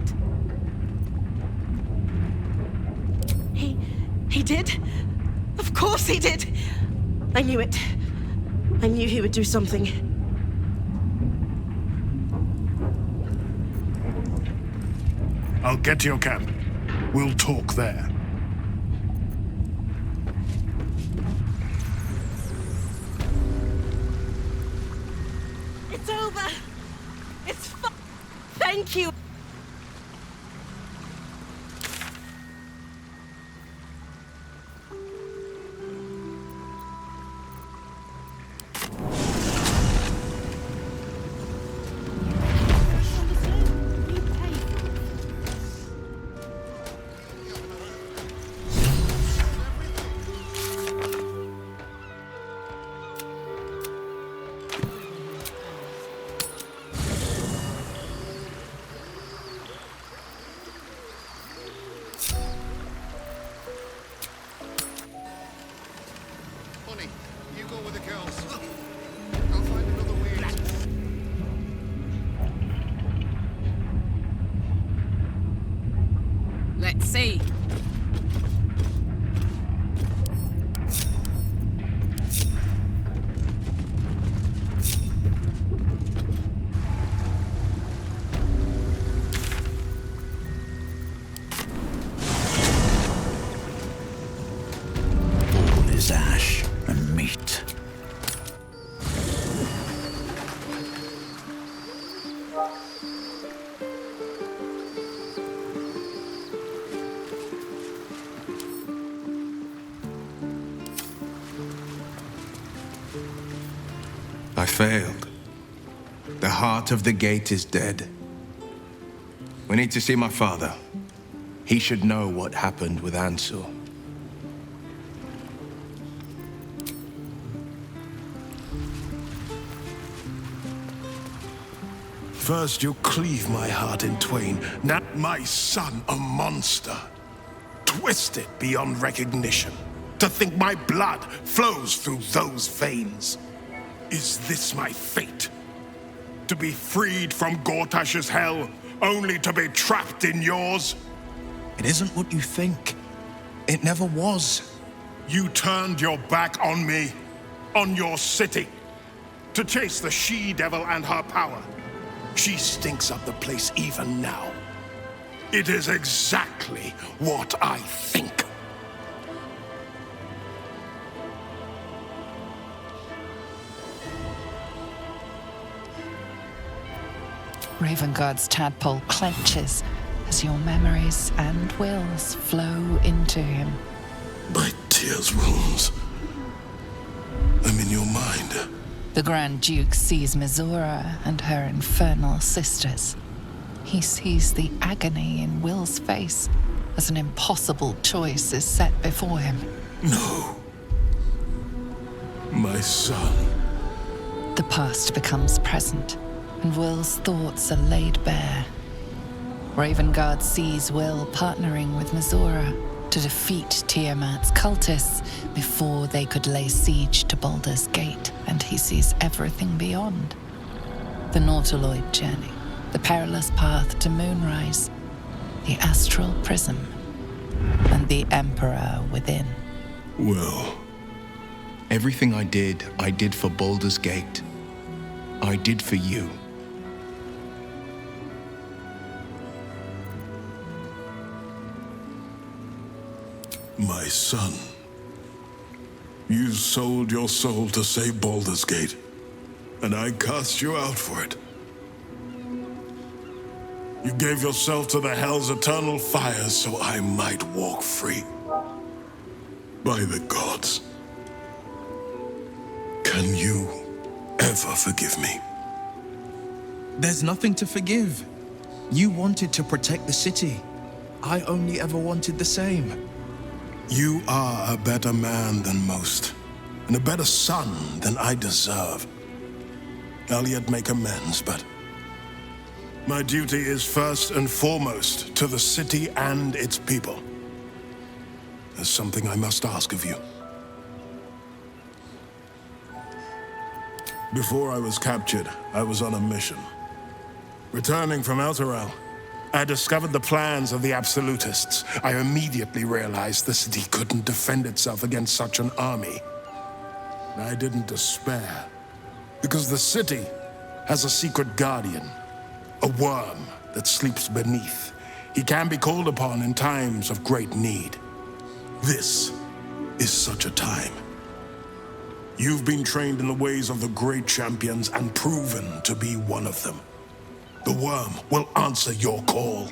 He did? Of course he did! I knew it. I knew he would do something. I'll get to your camp. We'll talk there. It's over! Thank you! Let's see. All is ash and meat. I failed. The heart of the gate is dead. We need to see my father. He should know what happened with Ansel. First you cleave my heart in twain, now my son a monster. Twisted beyond recognition. To think my blood flows through those veins. Is this my fate? To be freed from GORTASH'S hell, only to be trapped in yours? It isn't what you think. It never was. You turned your back on me, on your city, to chase the she-devil and her power. She stinks up the place even now. It is exactly what I think. Ravenguard's tadpole clenches as your memories and wills flow into him. My tears wounds. I'm in your mind. The Grand Duke sees Mizora and her infernal sisters. He sees the agony in Will's face as an impossible choice is set before him. No. My son. The past becomes present, and Will's thoughts are laid bare. Ravenguard sees Will partnering with Mizora to defeat Tiamat's cultists before they could lay siege to Baldur's Gate, and he sees everything beyond. The Nautiloid journey, the perilous path to Moonrise, the astral prism, and the Emperor within. Well, everything I did for Baldur's Gate. I did for you. My son, you sold your soul to save Baldur's Gate, and I cast you out for it. You gave yourself to the Hell's eternal fires so I might walk free. By the gods, can you ever forgive me? There's nothing to forgive. You wanted to protect the city. I only ever wanted the same. You are a better man than most, and a better son than I deserve. I'll yet make amends, but my duty is first and foremost to the city and its people. There's something I must ask of you. Before I was captured, I was on a mission. Returning from Elturel, I discovered the plans of the Absolutists. I immediately realized the city couldn't defend itself against such an army. I didn't despair, because the city has a secret guardian, a worm that sleeps beneath. He can be called upon in times of great need. This is such a time. You've been trained in the ways of the great champions and proven to be one of them. The worm will answer your call.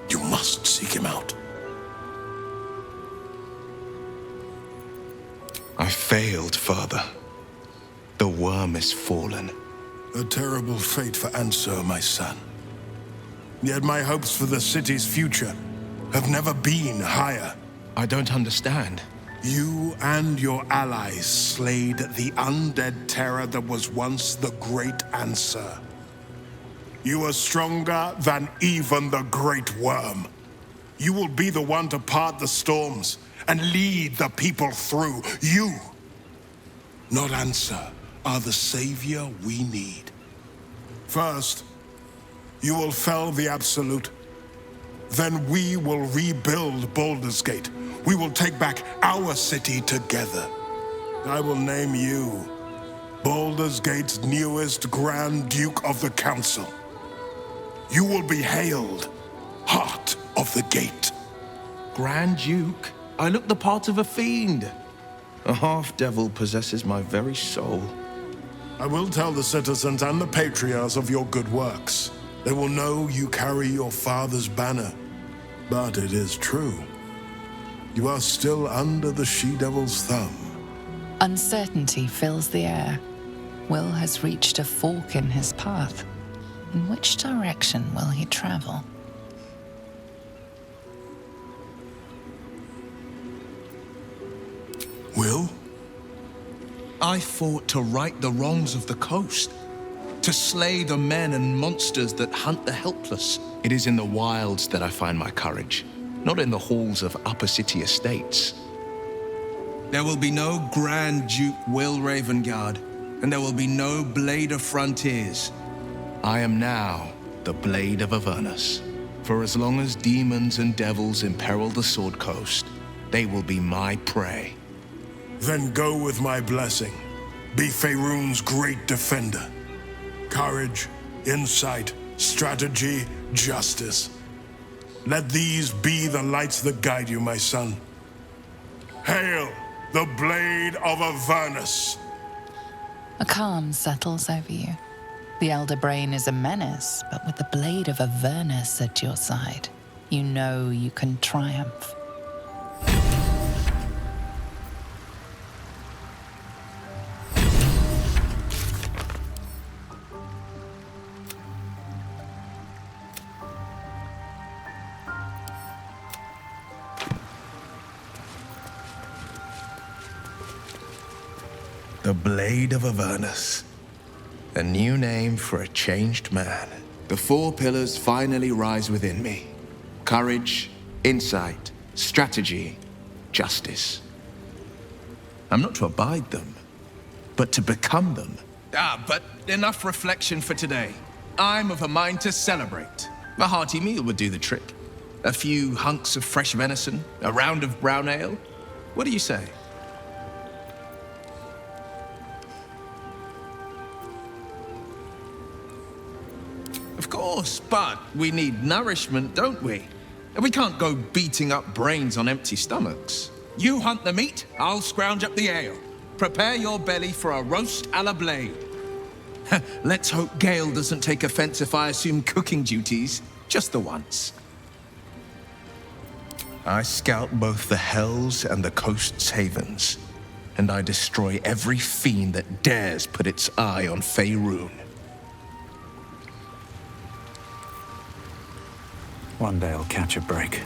You must seek him out. I failed, Father. The worm is fallen. A terrible fate for Ansur, my son. Yet my hopes for the city's future have never been higher. I don't understand. You and your allies slayed the undead terror that was once the great Ansur. You are stronger than even the Great Worm. You will be the one to part the storms and lead the people through. You, not Ansur, are the savior we need. First, you will fell the Absolute. Then we will rebuild Baldur's Gate. We will take back our city together. I will name you Baldur's Gate's newest Grand Duke of the Council. You will be hailed Heart of the Gate. Grand Duke? I look the part of a fiend. A half-devil possesses my very soul. I will tell the citizens and the patriarchs of your good works. They will know you carry your father's banner. But it is true. You are still under the she-devil's thumb. Uncertainty fills the air. Will has reached a fork in his path. In which direction will he travel? Will? I fought to right the wrongs of the coast, to slay the men and monsters that hunt the helpless. It is in the wilds that I find my courage, not in the halls of upper city estates. There will be no Grand Duke Will Ravengard, and there will be no Blade of Frontiers. I am now the Blade of Avernus. For as long as demons and devils imperil the Sword Coast, they will be my prey. Then go with my blessing. Be Faerun's great defender. Courage, insight, strategy, justice. Let these be the lights that guide you, my son. Hail the Blade of Avernus! A calm settles over you. The Elder Brain is a menace, but with the Blade of Avernus at your side, you know you can triumph. The Blade of Avernus. A new name for a changed man. The four pillars finally rise within me. Courage, insight, strategy, justice. I'm not to abide them, but to become them. But enough reflection for today. I'm of a mind to celebrate. A hearty meal would do the trick. A few hunks of fresh venison, a round of brown ale. What do you say? Of course, but we need nourishment, don't we? We can't go beating up brains on empty stomachs. You hunt the meat, I'll scrounge up the ale. Prepare your belly for a roast a la blade. Let's hope Gale doesn't take offense if I assume cooking duties, just the once. I scout both the hells and the coast's havens, and I destroy every fiend that dares put its eye on Faerun. One day I'll catch a break.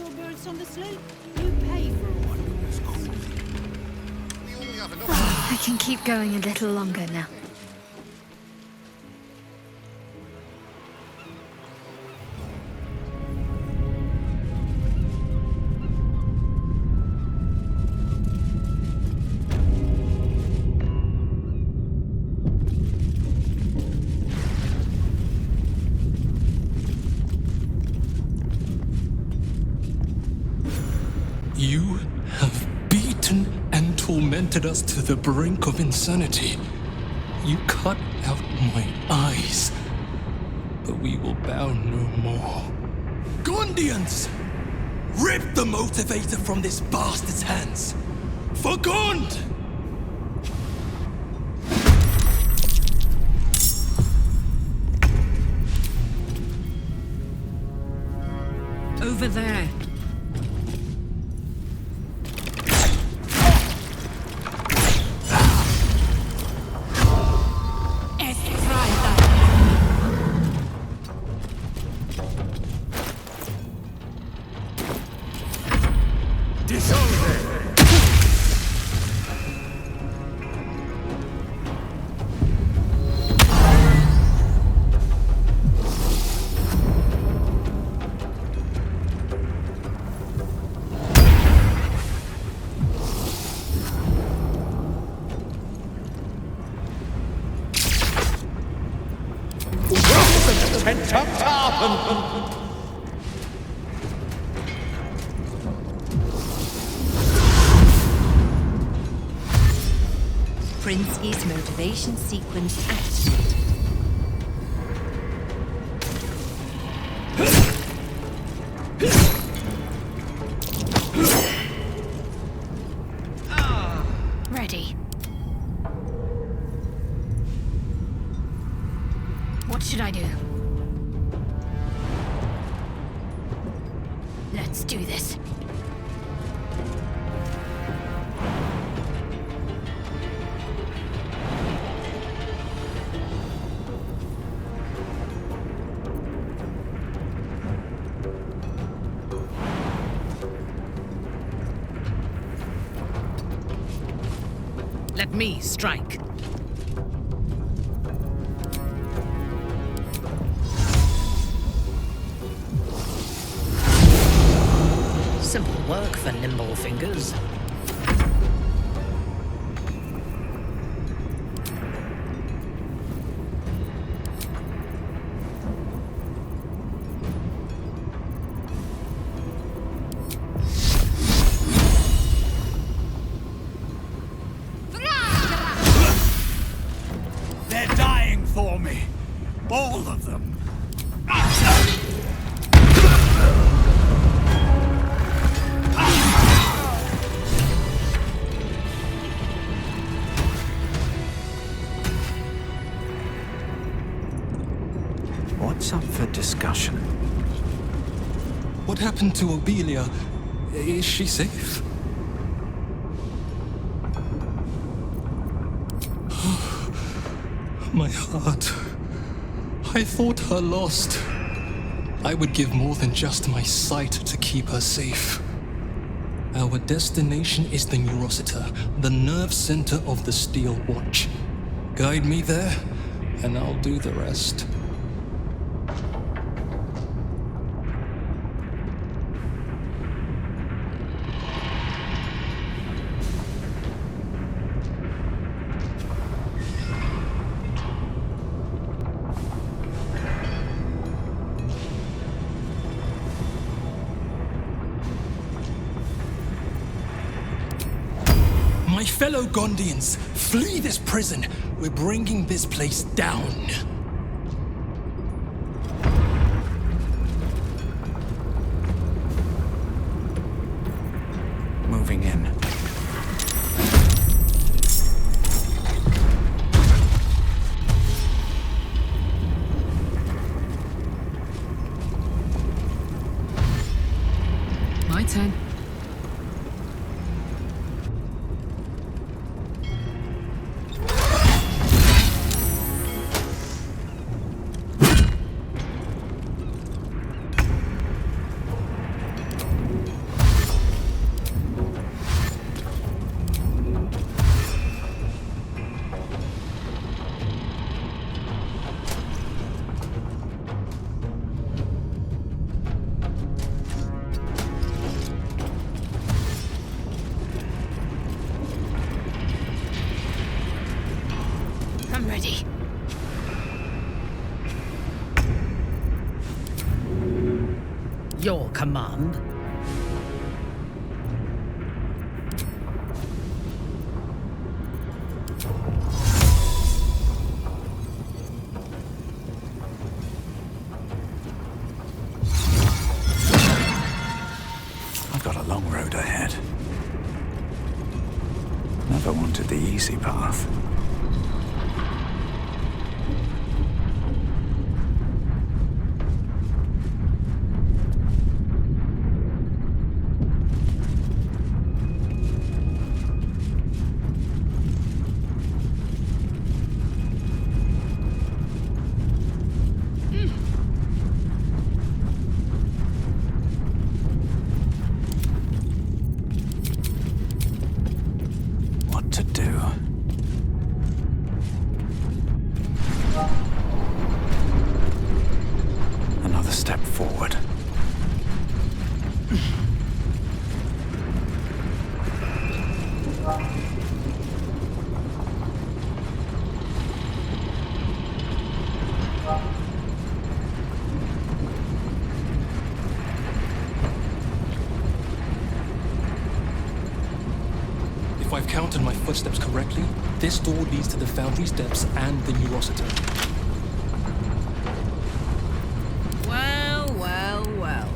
your birds on the slope, you pay for one. I can keep going a little longer now. You have beaten and tormented us to the brink of insanity. You cut out my eyes, but we will bow no more. Gondians! Rip the motivator from this bastard's hands! For Gond! Over there. Prince's motivation sequence activated. Ready. What should I do? Let's do this. Let me strike. Simple work for nimble fingers. They're dying for me. All of them. What's up for discussion? What happened to Obelia? Is she safe? My heart. I thought her lost. I would give more than just my sight to keep her safe. Our destination is the Neurosita, the nerve center of the Steel Watch. Guide me there, and I'll do the rest. My fellow Gondians, flee this prison. We're bringing this place down. Moving in. My turn. I'm ready. Your command? I've got a long road ahead. Never wanted the easy path. What to do? Another step forward. If I've counted my footsteps correctly, this door leads to the Foundry's depths and the new Rossiter. Well, well, well.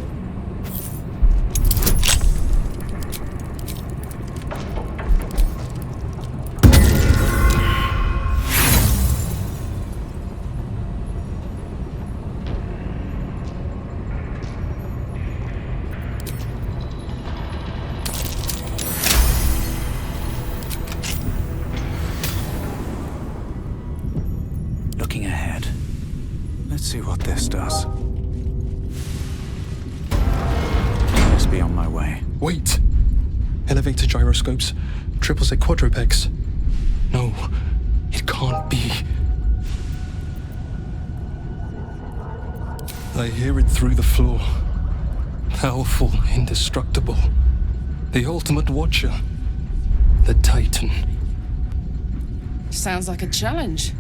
Looking ahead. Let's see what this does. Must be on my way. Wait! Elevator gyroscopes, triple Z quadrupex. No, it can't be. I hear it through the floor. Powerful, indestructible. The ultimate watcher. The Titan. Sounds like a challenge.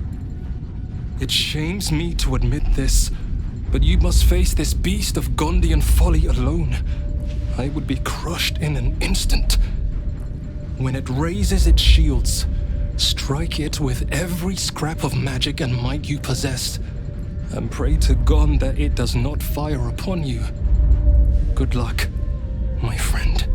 It shames me to admit this, but you must face this beast of Gondian folly alone. I would be crushed in an instant. When it raises its shields, strike it with every scrap of magic and might you possess, and pray to God that it does not fire upon you. Good luck, my friend.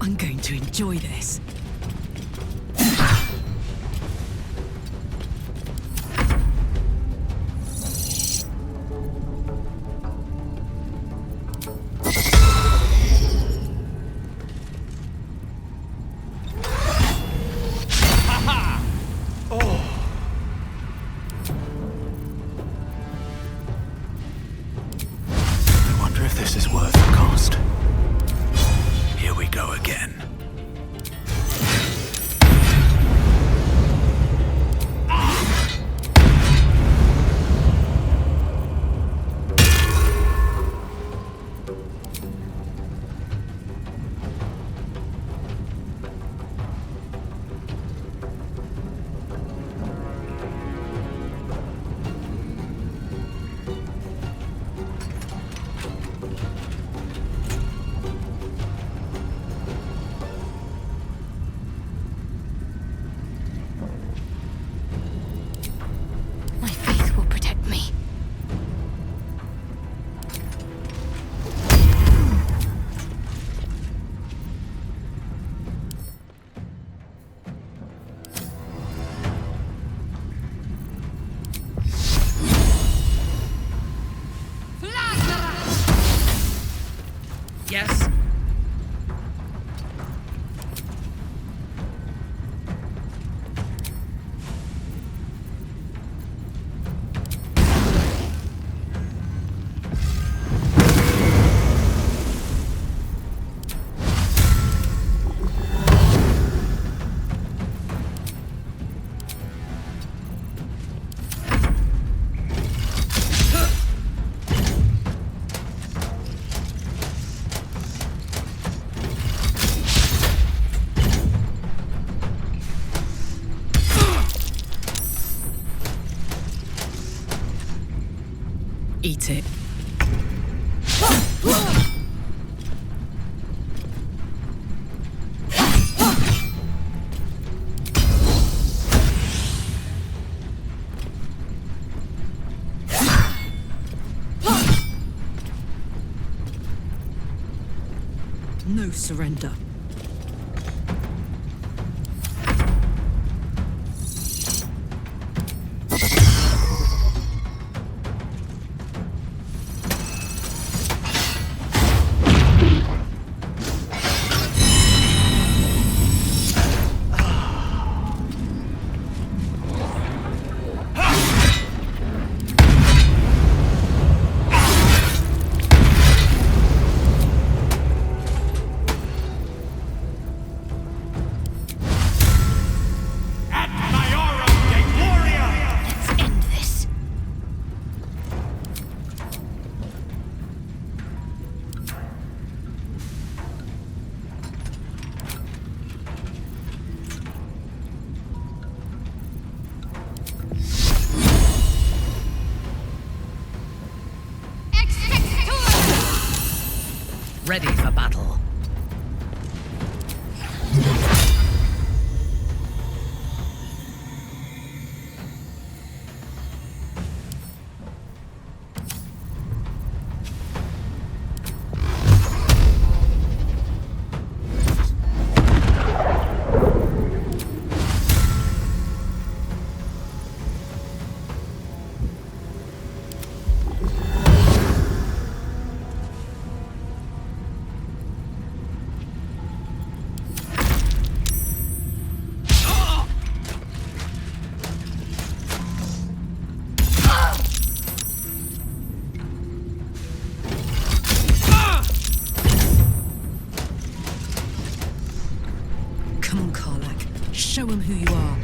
I'm going to enjoy this. I wonder if this is worth the cost. Here we go again. Yes? Eat it. No surrender. Ready for battle. Come on, Karlach. Show him who you are.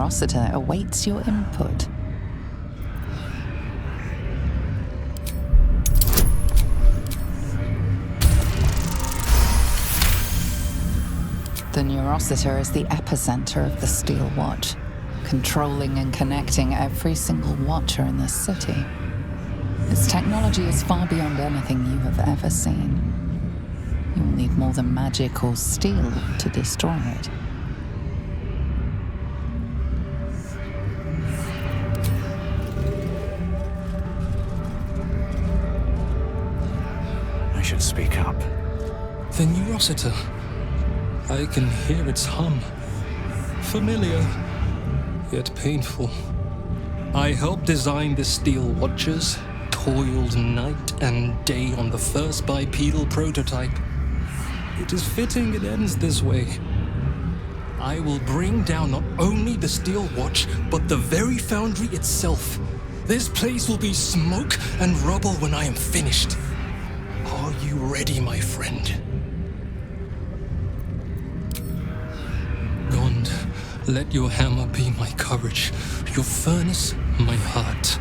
Rossiter awaits your input. The Neurositer is the epicenter of the Steel Watch, controlling and connecting every single watcher in the city. Its technology is far beyond anything you have ever seen. You'll need more than magic or steel to destroy it. I should speak up. The Neurositer. I can hear its hum. Familiar, yet painful. I helped design the Steel Watches, toiled night and day on the first bipedal prototype. It is fitting it ends this way. I will bring down not only the Steel Watch, but the very foundry itself. This place will be smoke and rubble when I am finished. Are you ready, my friend? Gond, let your hammer be my courage, your furnace my heart.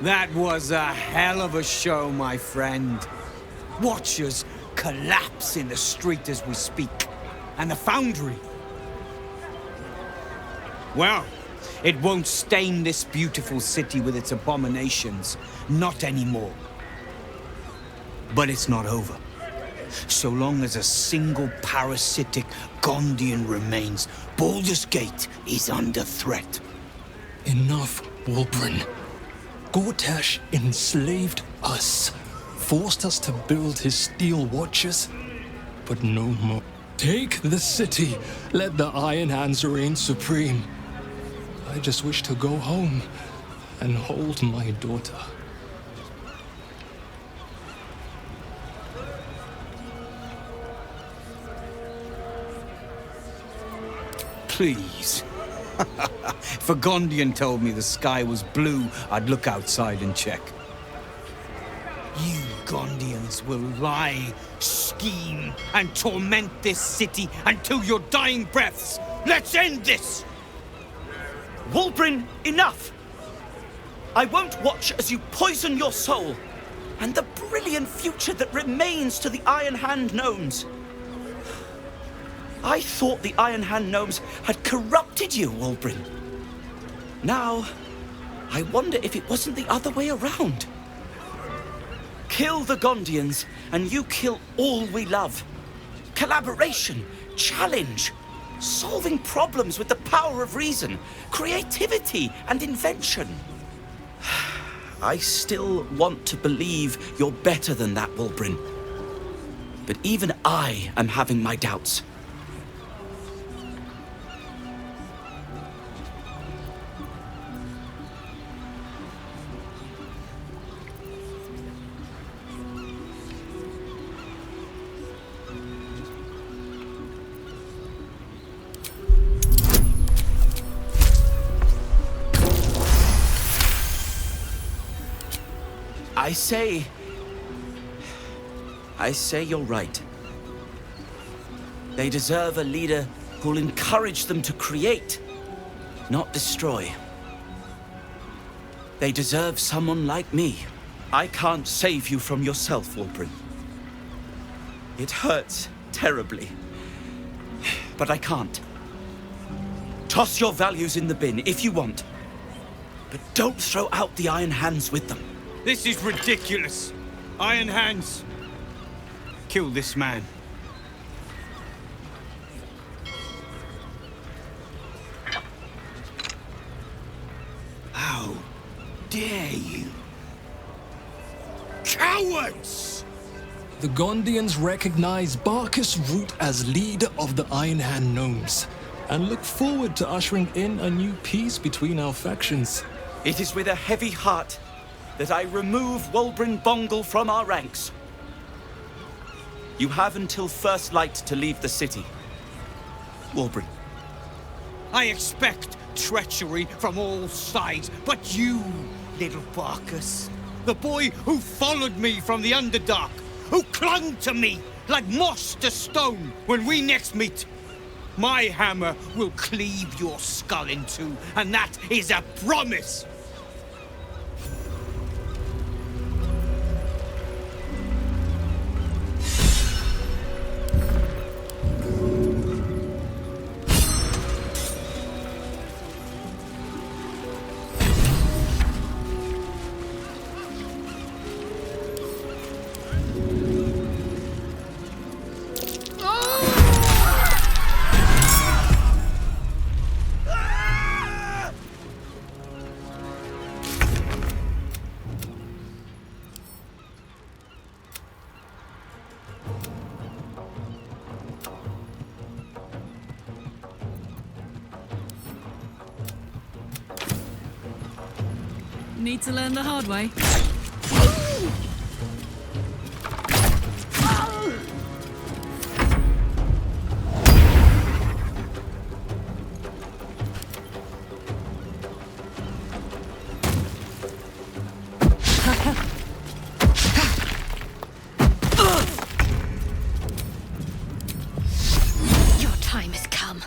That was a hell of a show, my friend. Watchers collapse in the street as we speak. And the foundry. Well, it won't stain this beautiful city with its abominations. Not anymore. But it's not over. So long as a single parasitic Gondian remains, Baldur's Gate is under threat. Enough, Wulbren. GORTASH enslaved us, forced us to build his steel watches, but no more. Take the city, let the Iron Hands reign supreme. I just wish to go home and hold my daughter. Please. If a Gondian told me the sky was blue, I'd look outside and check. You Gondians will lie, scheme, and torment this city until your dying breaths. Let's end this! Wulbren, enough! I won't watch as you poison your soul, and the brilliant future that remains to the Iron Hand gnomes. I thought the Iron Hand gnomes had corrupted you, Wulbren. Now, I wonder if it wasn't the other way around. Kill the Gondians, and you kill all we love. Collaboration, challenge, solving problems with the power of reason, creativity and invention. I still want to believe you're better than that, Wulbren. But even I am having my doubts. I say you're right. They deserve a leader who'll encourage them to create, not destroy. They deserve someone like me. I can't save you from yourself, Wulbren. It hurts terribly, but I can't. Toss your values in the bin if you want, but don't throw out the Iron Hands with them. This is ridiculous. Iron Hands. Kill this man. How dare you? Cowards! The Gondians recognize Barkus Root as leader of the Iron Hand Gnomes, and look forward to ushering in a new peace between our factions. It is with a heavy heart that I remove Wulbrin Bongal from our ranks. You have until first light to leave the city. Wulbrin. I expect treachery from all sides, but you, little Barkus, the boy who followed me from the Underdark, who clung to me like moss to stone when we next meet, my hammer will cleave your skull in two, and that is a promise! Need to learn the hard way. Your time has come.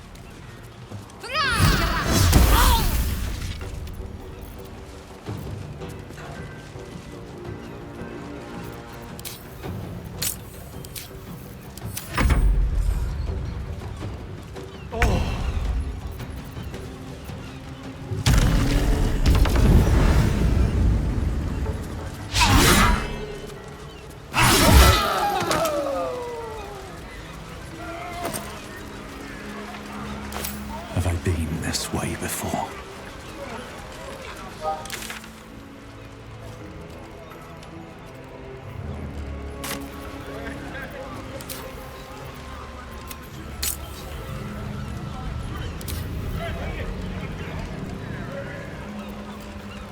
Have I been this way before?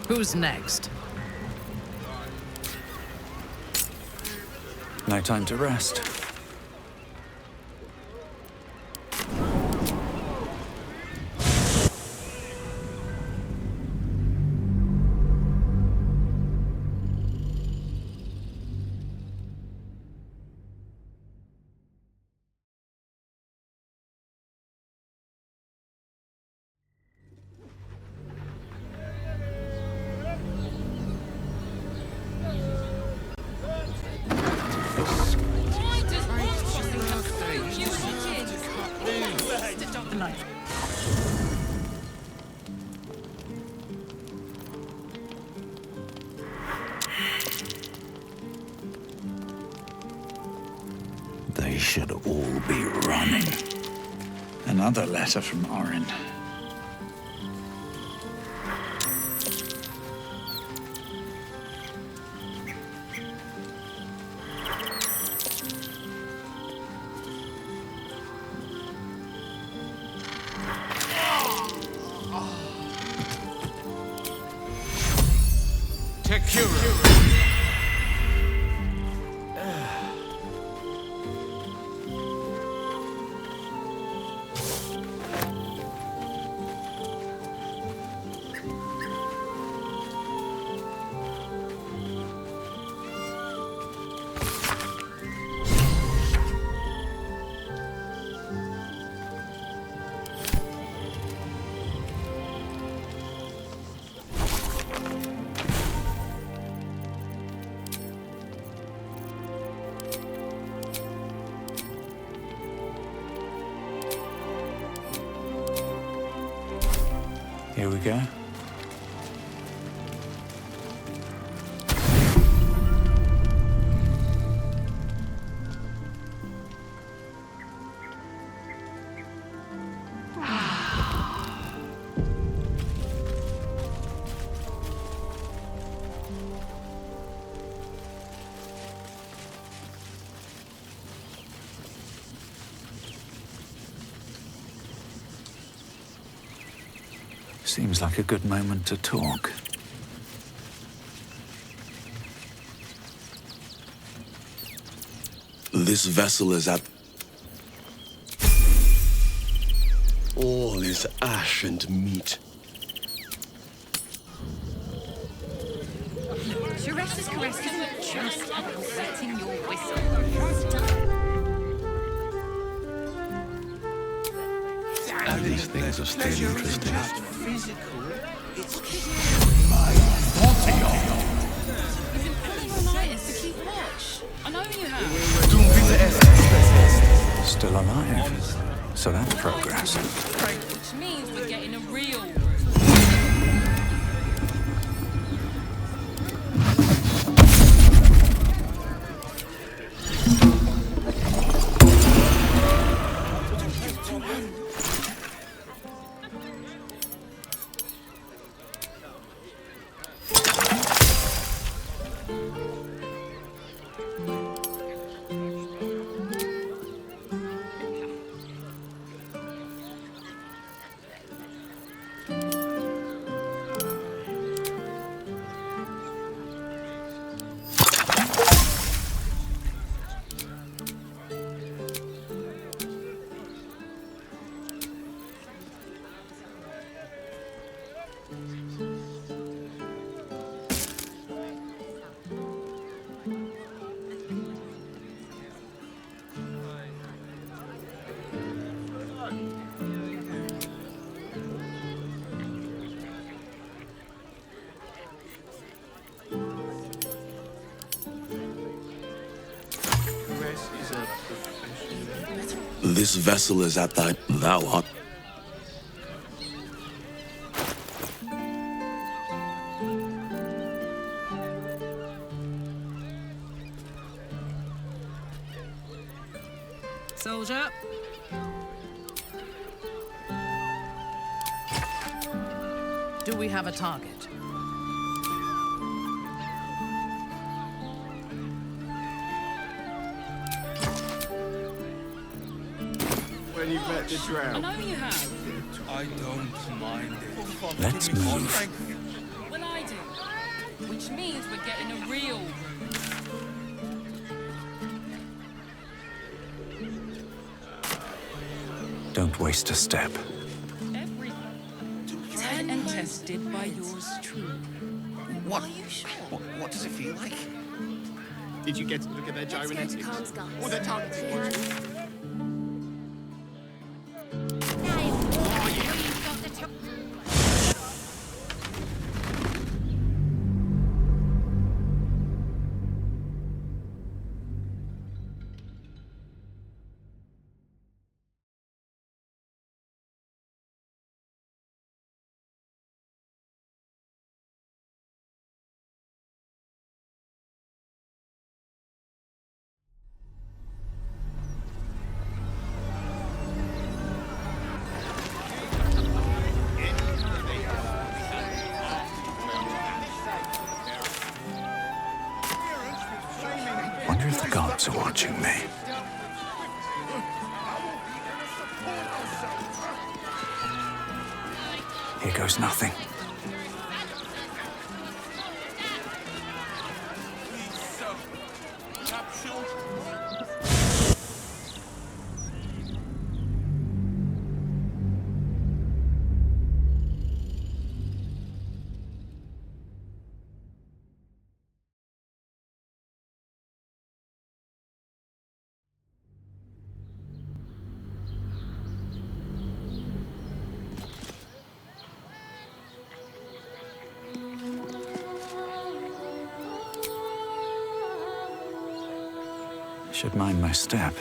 Who's next? No time to rest. They should all be running. Another letter from Orin. Here we go. Seems like a good moment to talk. This vessel is at... All is ash and meat. Teresa's caress isn't just about wetting your whistle. These things are still interesting. I know you have. Still alive. So that's progress. Which means we're getting a real... This vessel is at thy... Thou art... Soldier. Do we have a target? When you met the drow. I know you have. I don't mind it. Let's move. Well, I do. Which means we're getting a real... Don't waste a step. Tried and tested by yours truly. What? Are you sure? What does it feel like? Did you get to look at their gyrometics? Or their targeting? Wonder if the gods are watching me. Here goes nothing. Should mind my step.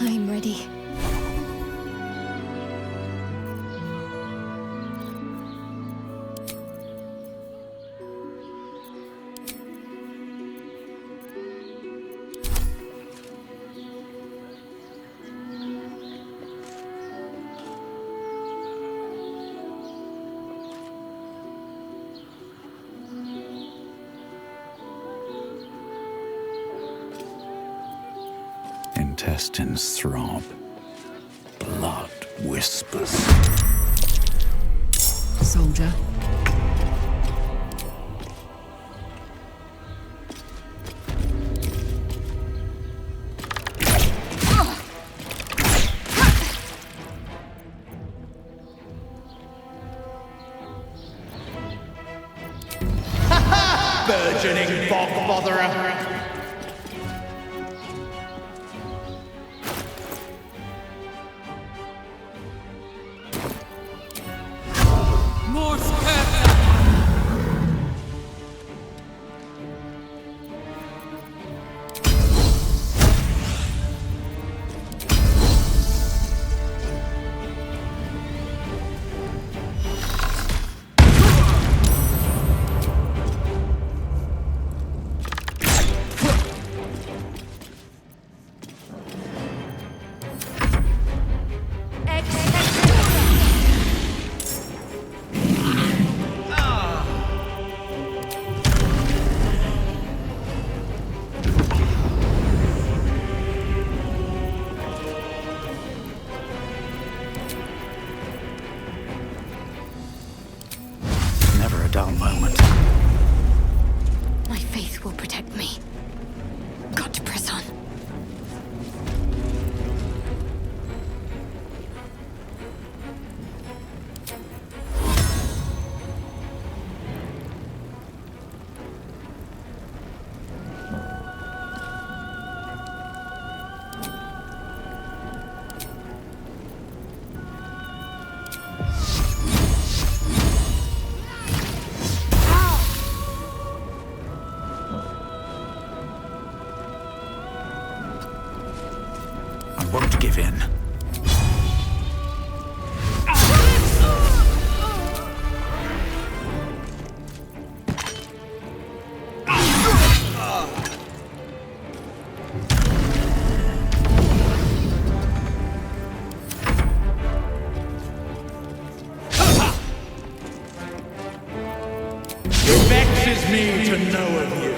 I'm ready. intestines throb. Blood whispers. Soldier. Burgeoning bog botherer. More scared. Never a dull moment. My faith will protect me. Got to press on. I won't give in. It vexes me to know of you.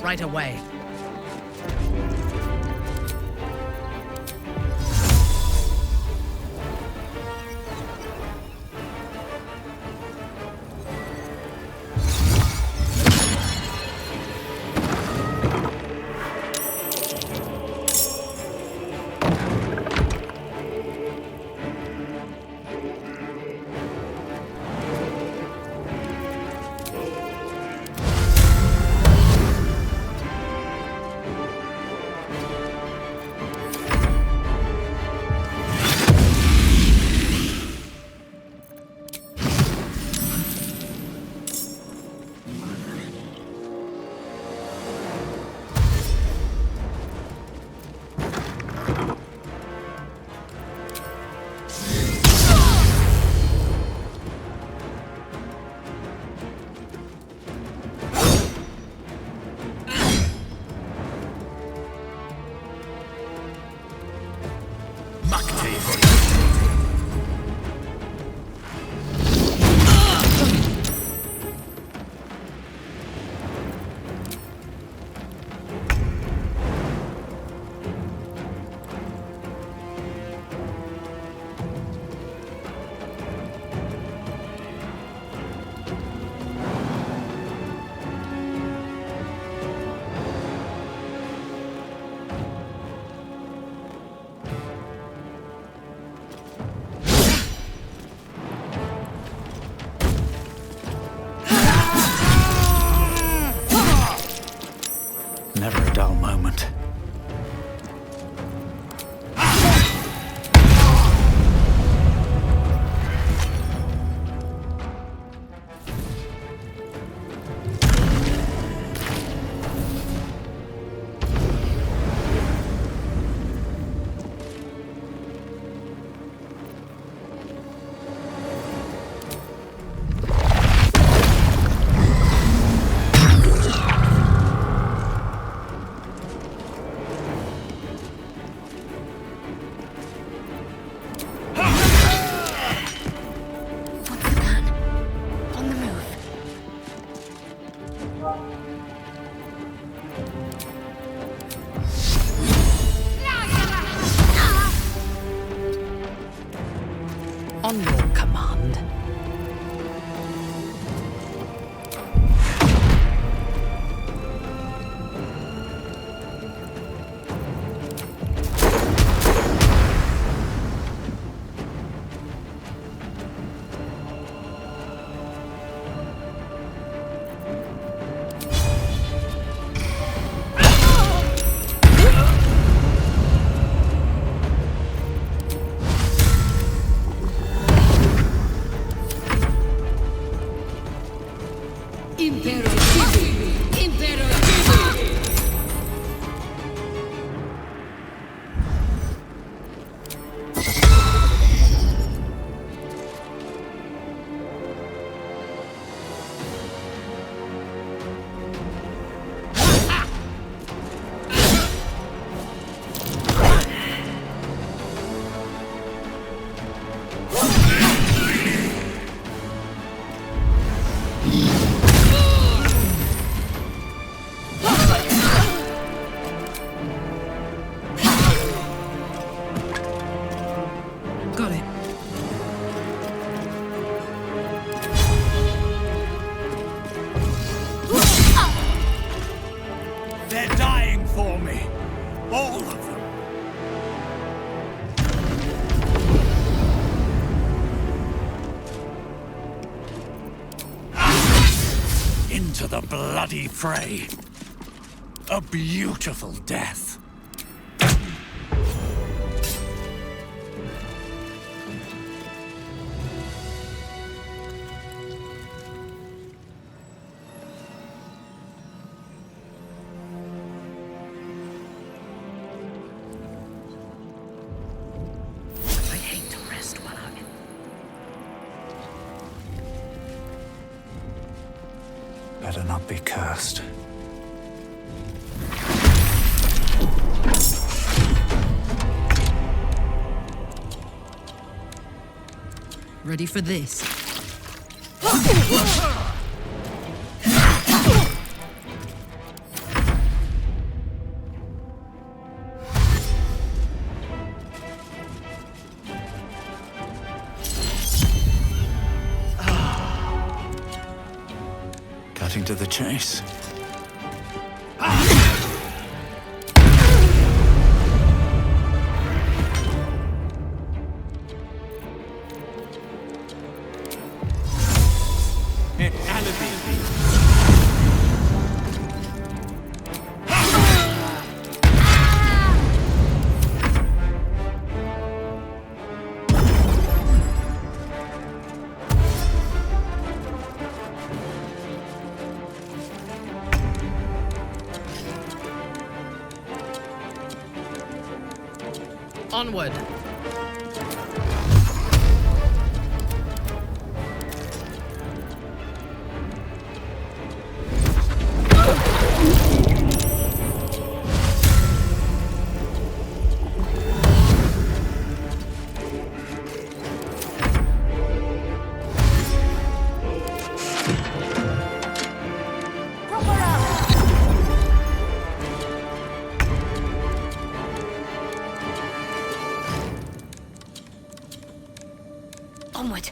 Right away. On your command. The bloody fray. A beautiful death. I hate to rest while I'm in. Better not be cursed. Ready for this? Cutting to the chase. Onward. Onward.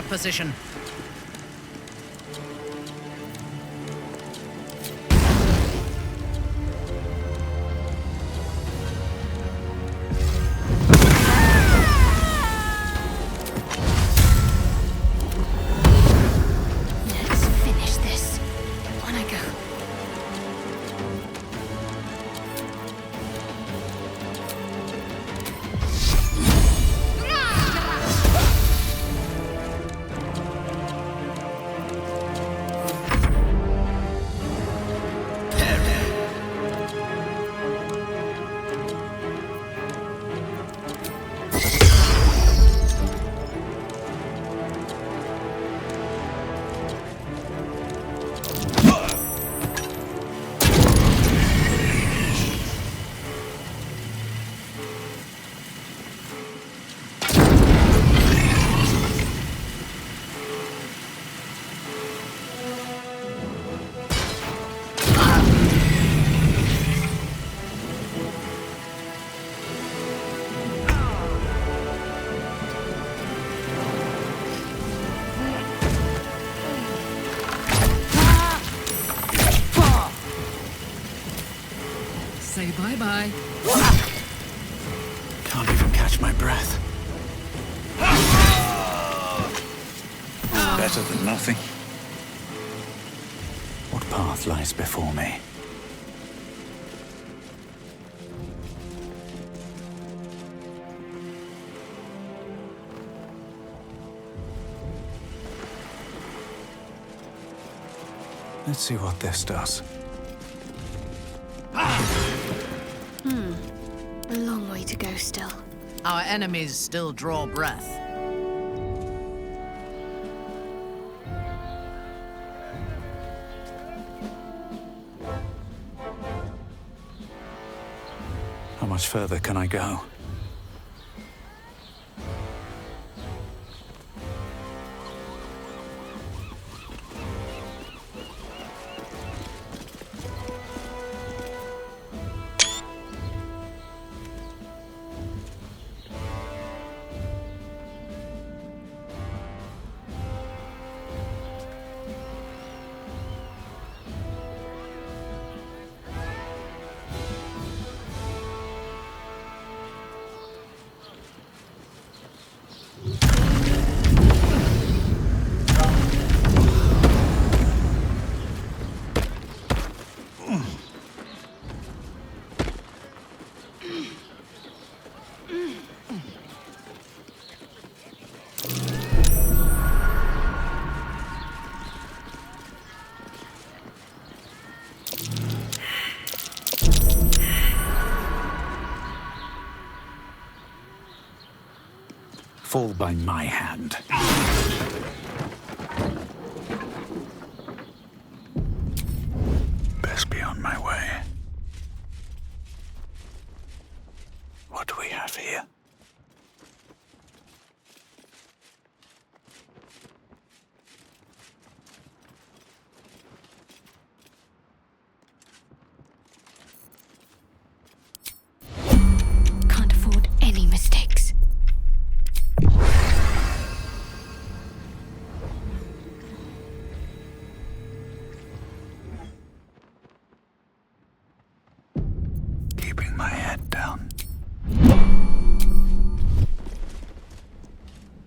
position. Let's finish this. On I go. Say bye-bye. Can't even catch my breath. Better than nothing. What path lies before me? Let's see what this does. A long way to go still. Our enemies still draw breath. How much further can I go? Fall by my hand. Best be on my way. What do we have here? Can't afford any mistakes. Keeping my head down.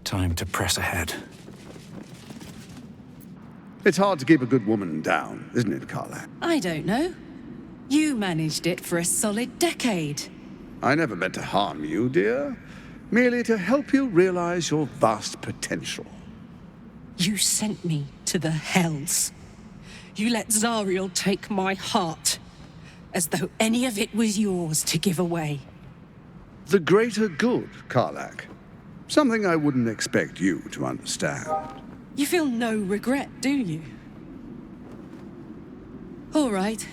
Time to press ahead. It's hard to keep a good woman down, isn't it, Karlach? I don't know. You managed it for a solid decade. I never meant to harm you, dear. Merely to help you realize your vast potential. You sent me to the hells. You let Zariel take my heart, as though any of it was yours to give away. The greater good, Karlach. Something I wouldn't expect you to understand. You feel no regret, do you? All right.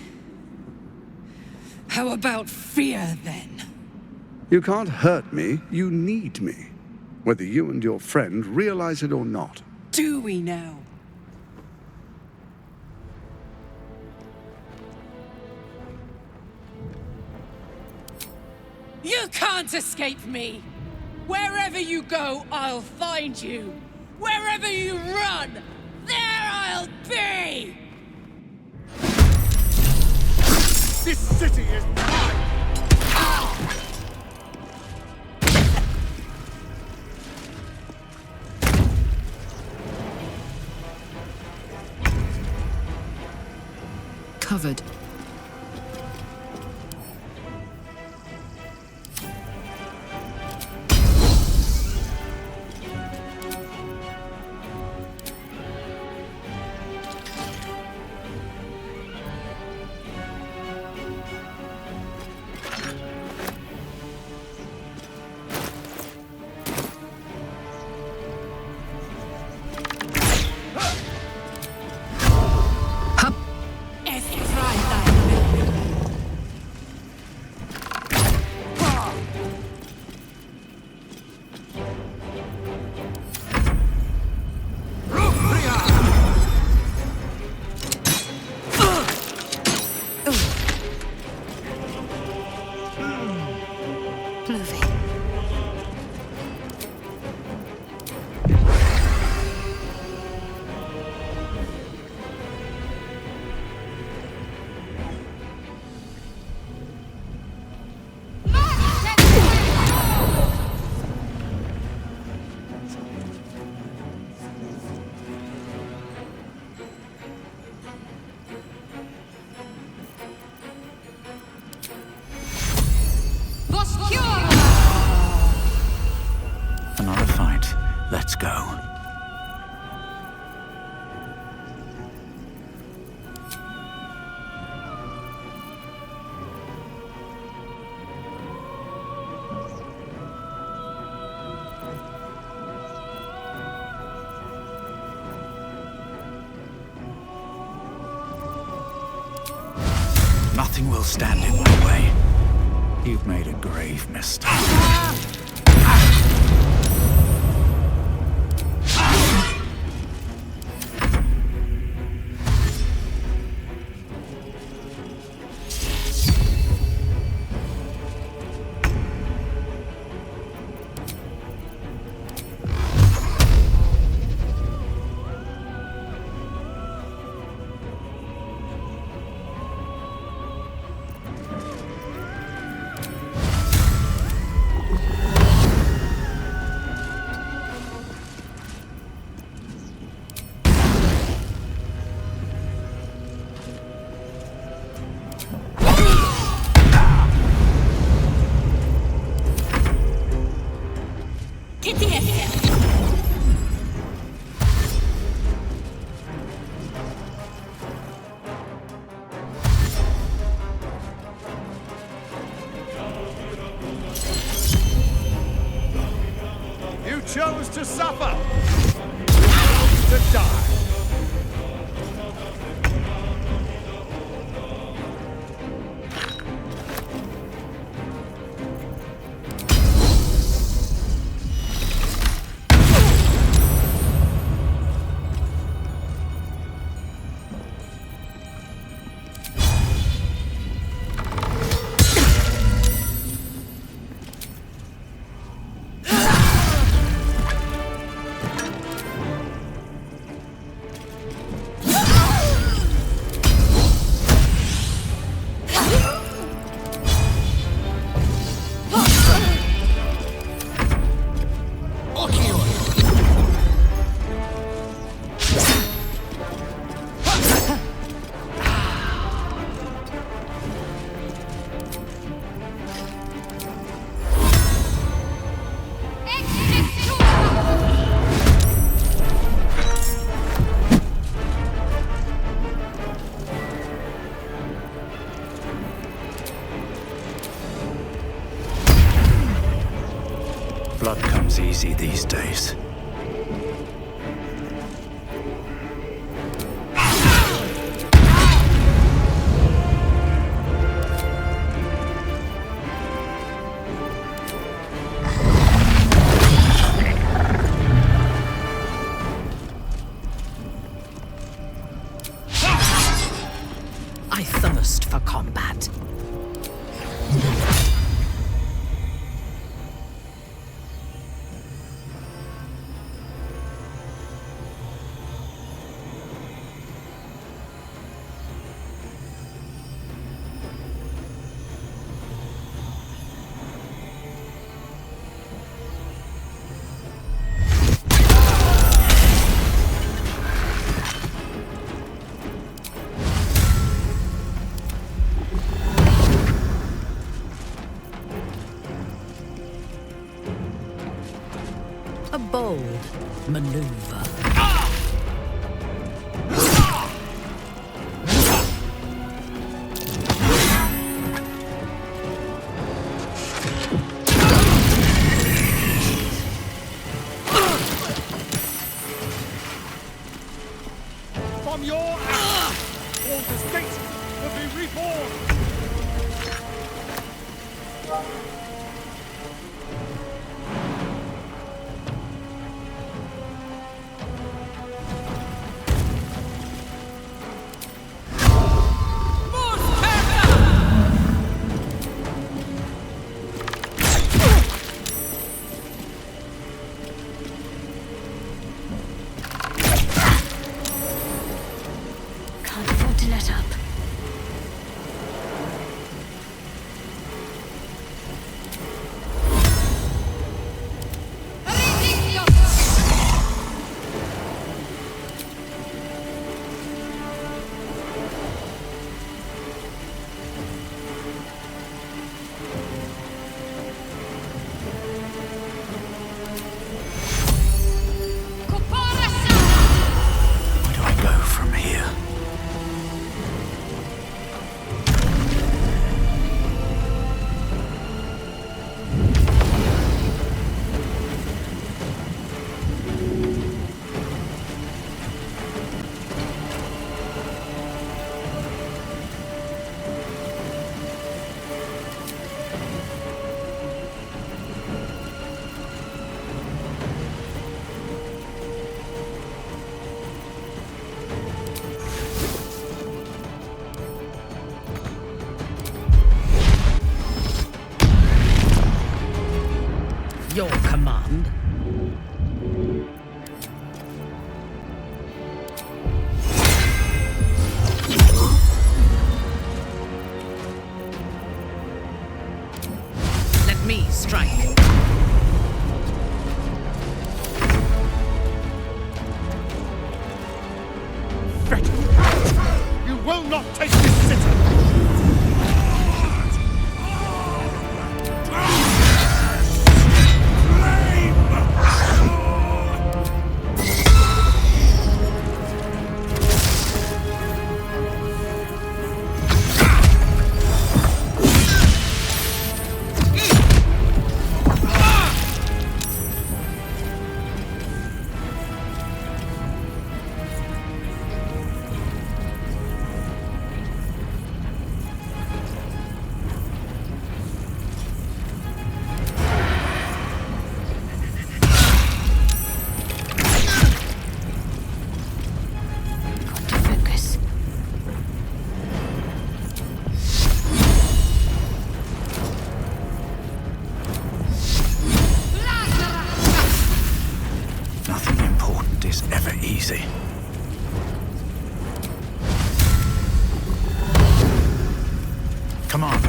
How about fear, then? You can't hurt me, you need me. Whether you and your friend realize it or not. Do we now? You can't escape me! Wherever you go, I'll find you! Wherever you run, there I'll be! This city is mine! Covered. Another fight. Let's go. Nothing will stand in my way. You've made a grave mistake. You chose to suffer! To die! Blood comes easy these days. I thirst for combat. bold maneuver. From your ashes, Walter's Gate will be reborn! Can't afford to let up. Where do I go from here? Your command. Let me strike. You will not take this city! Focus. Nothing important is ever easy. Come on.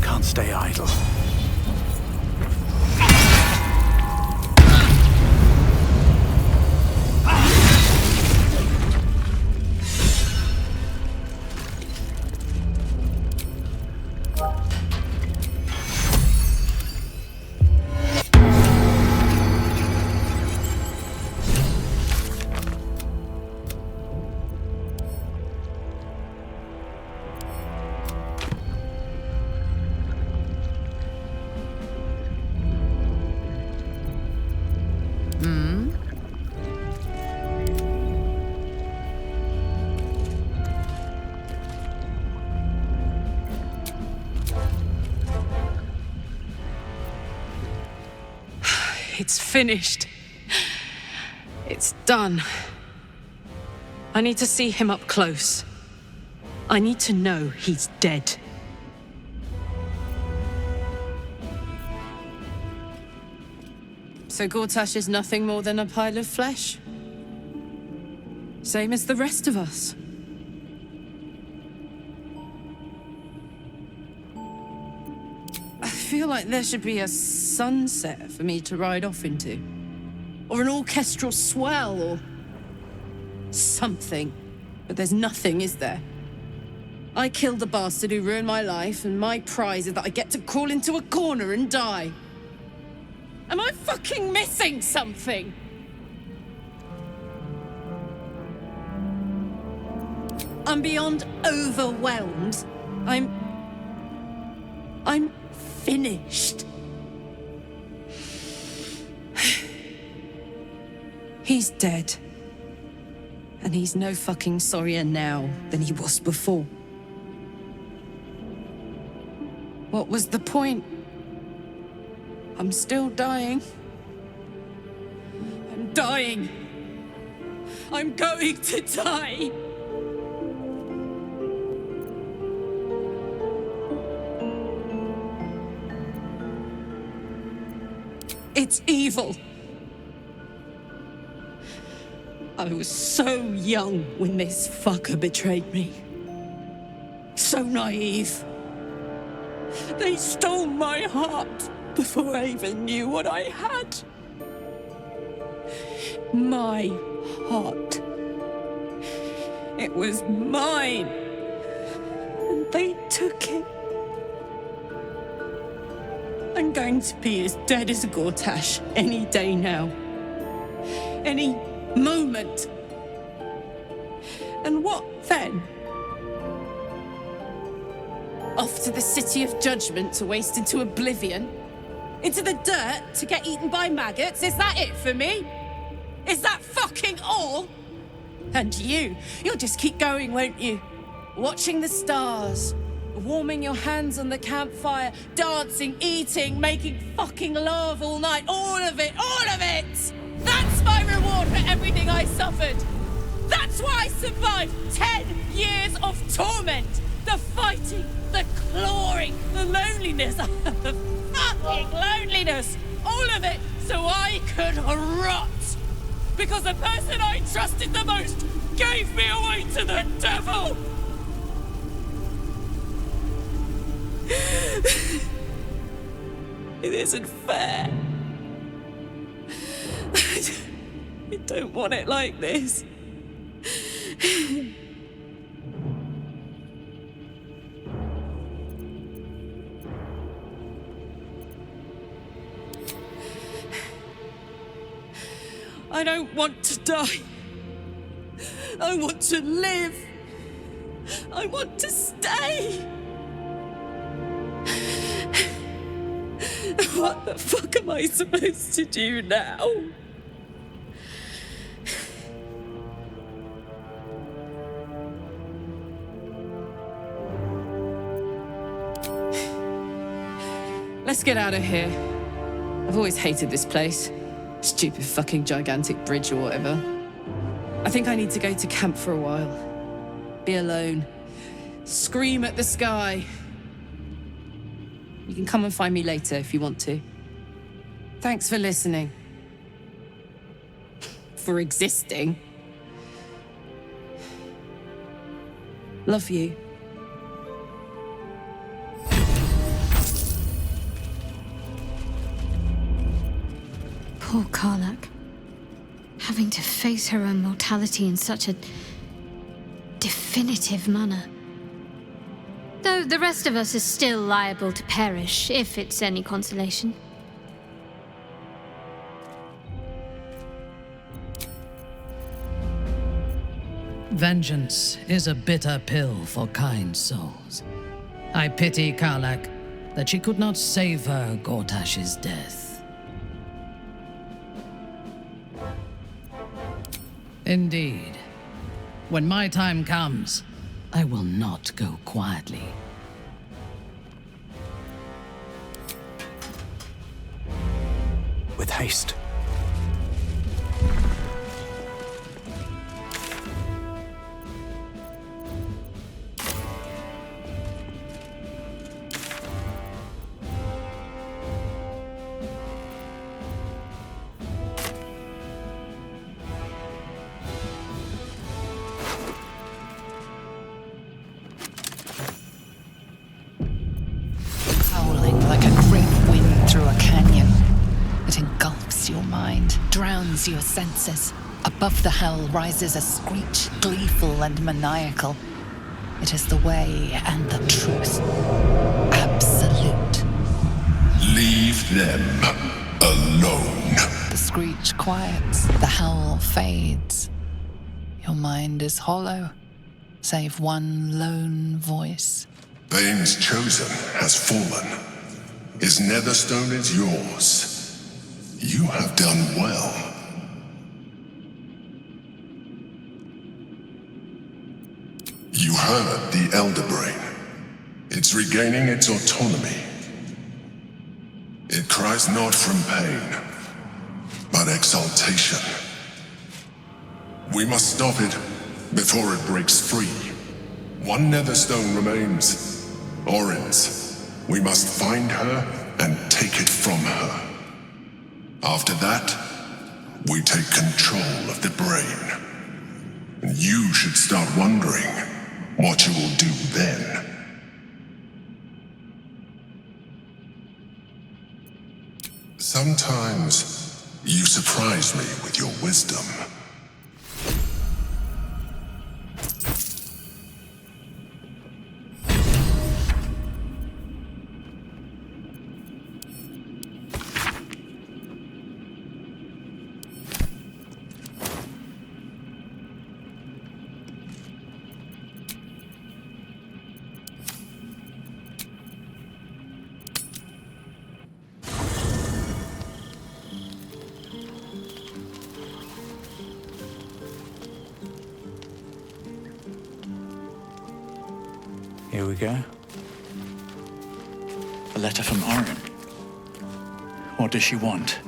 Can't stay idle. It's finished. It's done. I need to see him up close. I need to know he's dead. So Gortash is nothing more than a pile of flesh? Same as the rest of us. I feel like there should be a sunset for me to ride off into. Or an orchestral swell, or something. But there's nothing, is there? I killed the bastard who ruined my life, and my prize is that I get to crawl into a corner and die. Am I fucking missing something? I'm beyond overwhelmed. I'm finished. He's dead. And he's no fucking sorrier now than he was before. What was the point? I'm still dying. I'm dying. I'm going to die. It's evil. I was so young when this fucker betrayed me. So naive. They stole my heart before I even knew what I had. My heart. It was mine. And they took it. I'm going to be as dead as Gortash any day now. Any moment. And what then? Off to the City of Judgment to waste into oblivion? Into the dirt to get eaten by maggots? Is that it for me? Is that fucking all? And you'll just keep going, won't you? Watching the stars, warming your hands on the campfire, dancing, eating, making fucking love all night. All of it, all of it! That's my reward for everything I suffered. That's why I survived 10 years of torment. The fighting, the clawing, the loneliness, the fucking loneliness. All of it so I could rot. Because the person I trusted the most gave me away to the devil. It isn't fair. I don't want it like this. I don't want to die. I want to live. I want to stay. What the fuck am I supposed to do now? Let's get out of here. I've always hated this place. Stupid fucking gigantic bridge or whatever. I think I need to go to camp for a while. Be alone. Scream at the sky. You can come and find me later if you want to. Thanks for listening. For existing. Love you. Poor Karlach. Having to face her own mortality in such a definitive manner. Though the rest of us is still liable to perish, if it's any consolation. Vengeance is a bitter pill for kind souls. I pity Karlach that she could not save her GORTASH'S death. Indeed. When my time comes, I will not go quietly. With haste. Drowns your senses. Above the hell rises a screech, gleeful and maniacal. It is the way and the truth. Absolute. Leave them alone. The screech quiets, the howl fades. Your mind is hollow, save one lone voice. Bane's chosen has fallen. His Netherstone is yours. You have done well. You heard the Elder Brain. It's regaining its autonomy. It cries not from pain, but exaltation. We must stop it before it breaks free. One Netherstone remains. Orin's. We must find her and take it from her. After that, we take control of the brain. And you should start wondering what you will do then. Sometimes you surprise me with your wisdom. Here we go. A letter from Orin. What does she want?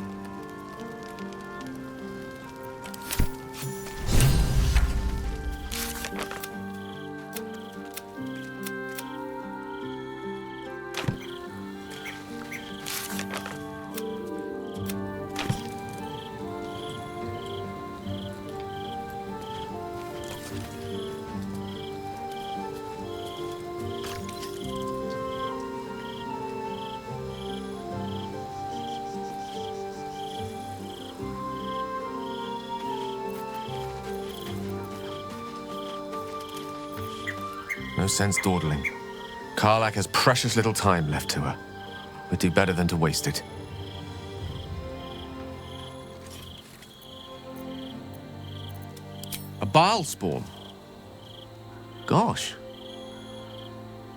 No sense dawdling. Karlach has precious little time left to her. We'd do better than to waste it. A Baal spawn? Gosh.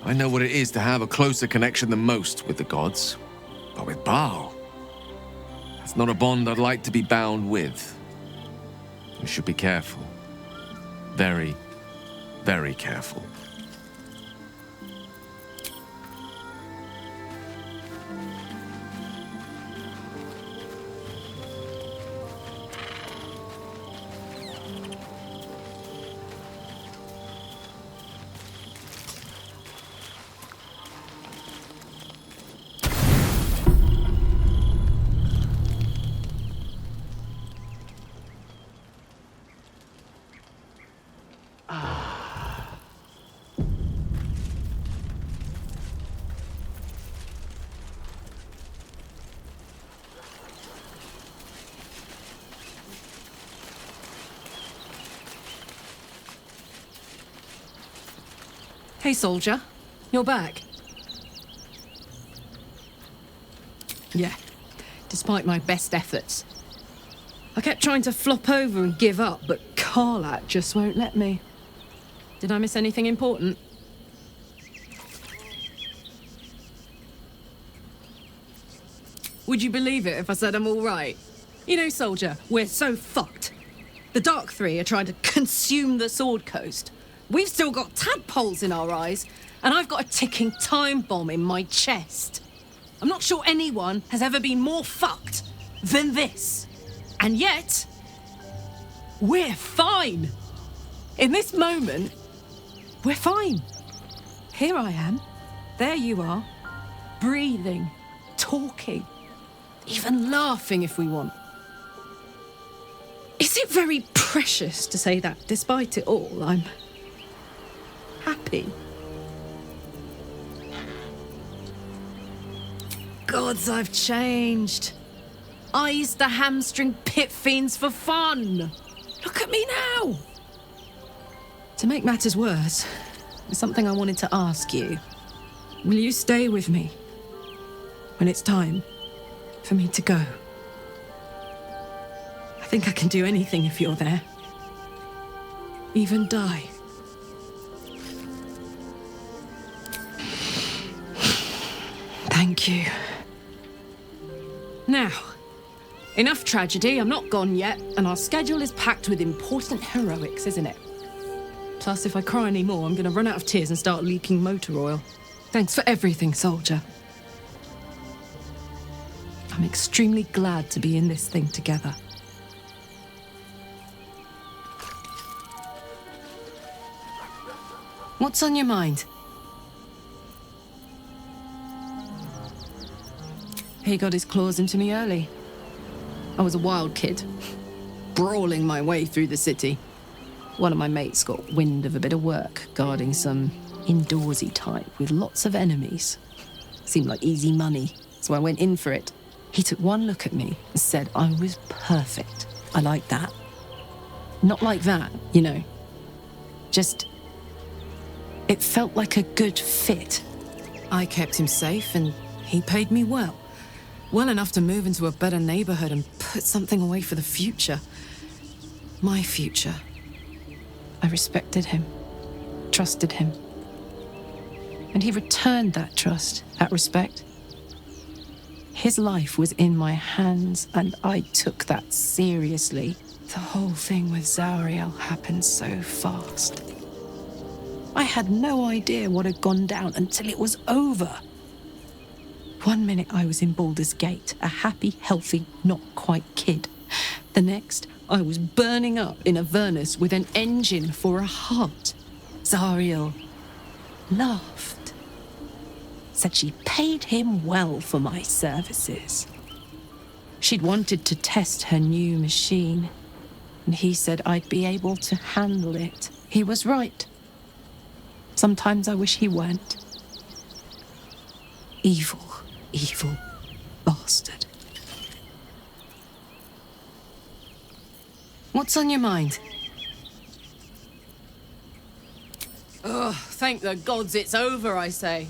I know what it is to have a closer connection than most with the gods. But with Baal, that's not a bond I'd like to be bound with. We should be careful. Very, very careful. Hey, soldier. You're back. Yeah, despite my best efforts. I kept trying to flop over and give up, but Karlach just won't let me. Did I miss anything important? Would you believe it if I said I'm all right? You know, soldier, we're so fucked. The Dark Three are trying to consume the Sword Coast. We've still got tadpoles in our eyes, and I've got a ticking time bomb in my chest. I'm not sure anyone has ever been more fucked than this. And yet, we're fine. In this moment, we're fine. Here I am. There you are. Breathing, talking, even laughing if we want. Is it very precious to say that despite it all, I'm happy? Gods, I've changed. I used to hamstring pit fiends for fun. Look at me now. To make matters worse, there's something I wanted to ask you. Will you stay with me when it's time for me to go? I think I can do anything if you're there. Even die. Thank you. Now, enough tragedy. I'm not gone yet, and our schedule is packed with important heroics, isn't it? Plus, if I cry any more, I'm gonna run out of tears and start leaking motor oil. Thanks for everything, soldier. I'm extremely glad to be in this thing together. What's on your mind? He got his claws into me early. I was a wild kid, brawling my way through the city. One of my mates got wind of a bit of work guarding some indoorsy type with lots of enemies. Seemed like easy money, so I went in for it. He took one look at me and said I was perfect. I like that. Not like that, you know. Just... it felt like a good fit. I kept him safe and he paid me well. Well enough to move into a better neighborhood and put something away for the future. My future. I respected him, trusted him. And he returned that trust, that respect. His life was in my hands, and I took that seriously. The whole thing with Zariel happened so fast. I had no idea what had gone down until it was over. One minute I was in Baldur's Gate, a happy, healthy, not quite kid. The next, I was burning up in Avernus with an engine for a heart. Zariel laughed. Said she paid him well for my services. She'd wanted to test her new machine, and he said I'd be able to handle it. He was right. Sometimes I wish he weren't. Evil, evil bastard. What's on your mind? Ugh, thank the gods it's over, I say.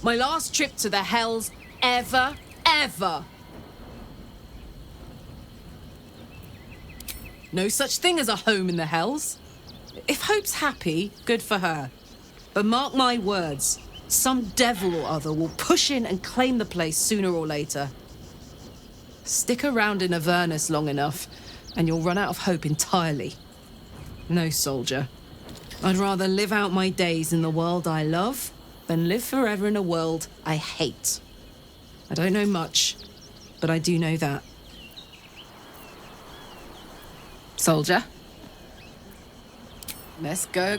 My last trip to the Hells ever. No such thing as a home in the Hells. If Hope's happy, good for her. But mark my words, some devil or other will push in and claim the place sooner or later. Stick around in Avernus long enough, and you'll run out of hope entirely. No, soldier. I'd rather live out my days in the world I love than live forever in a world I hate. I don't know much, but I do know that. Soldier? Let's go.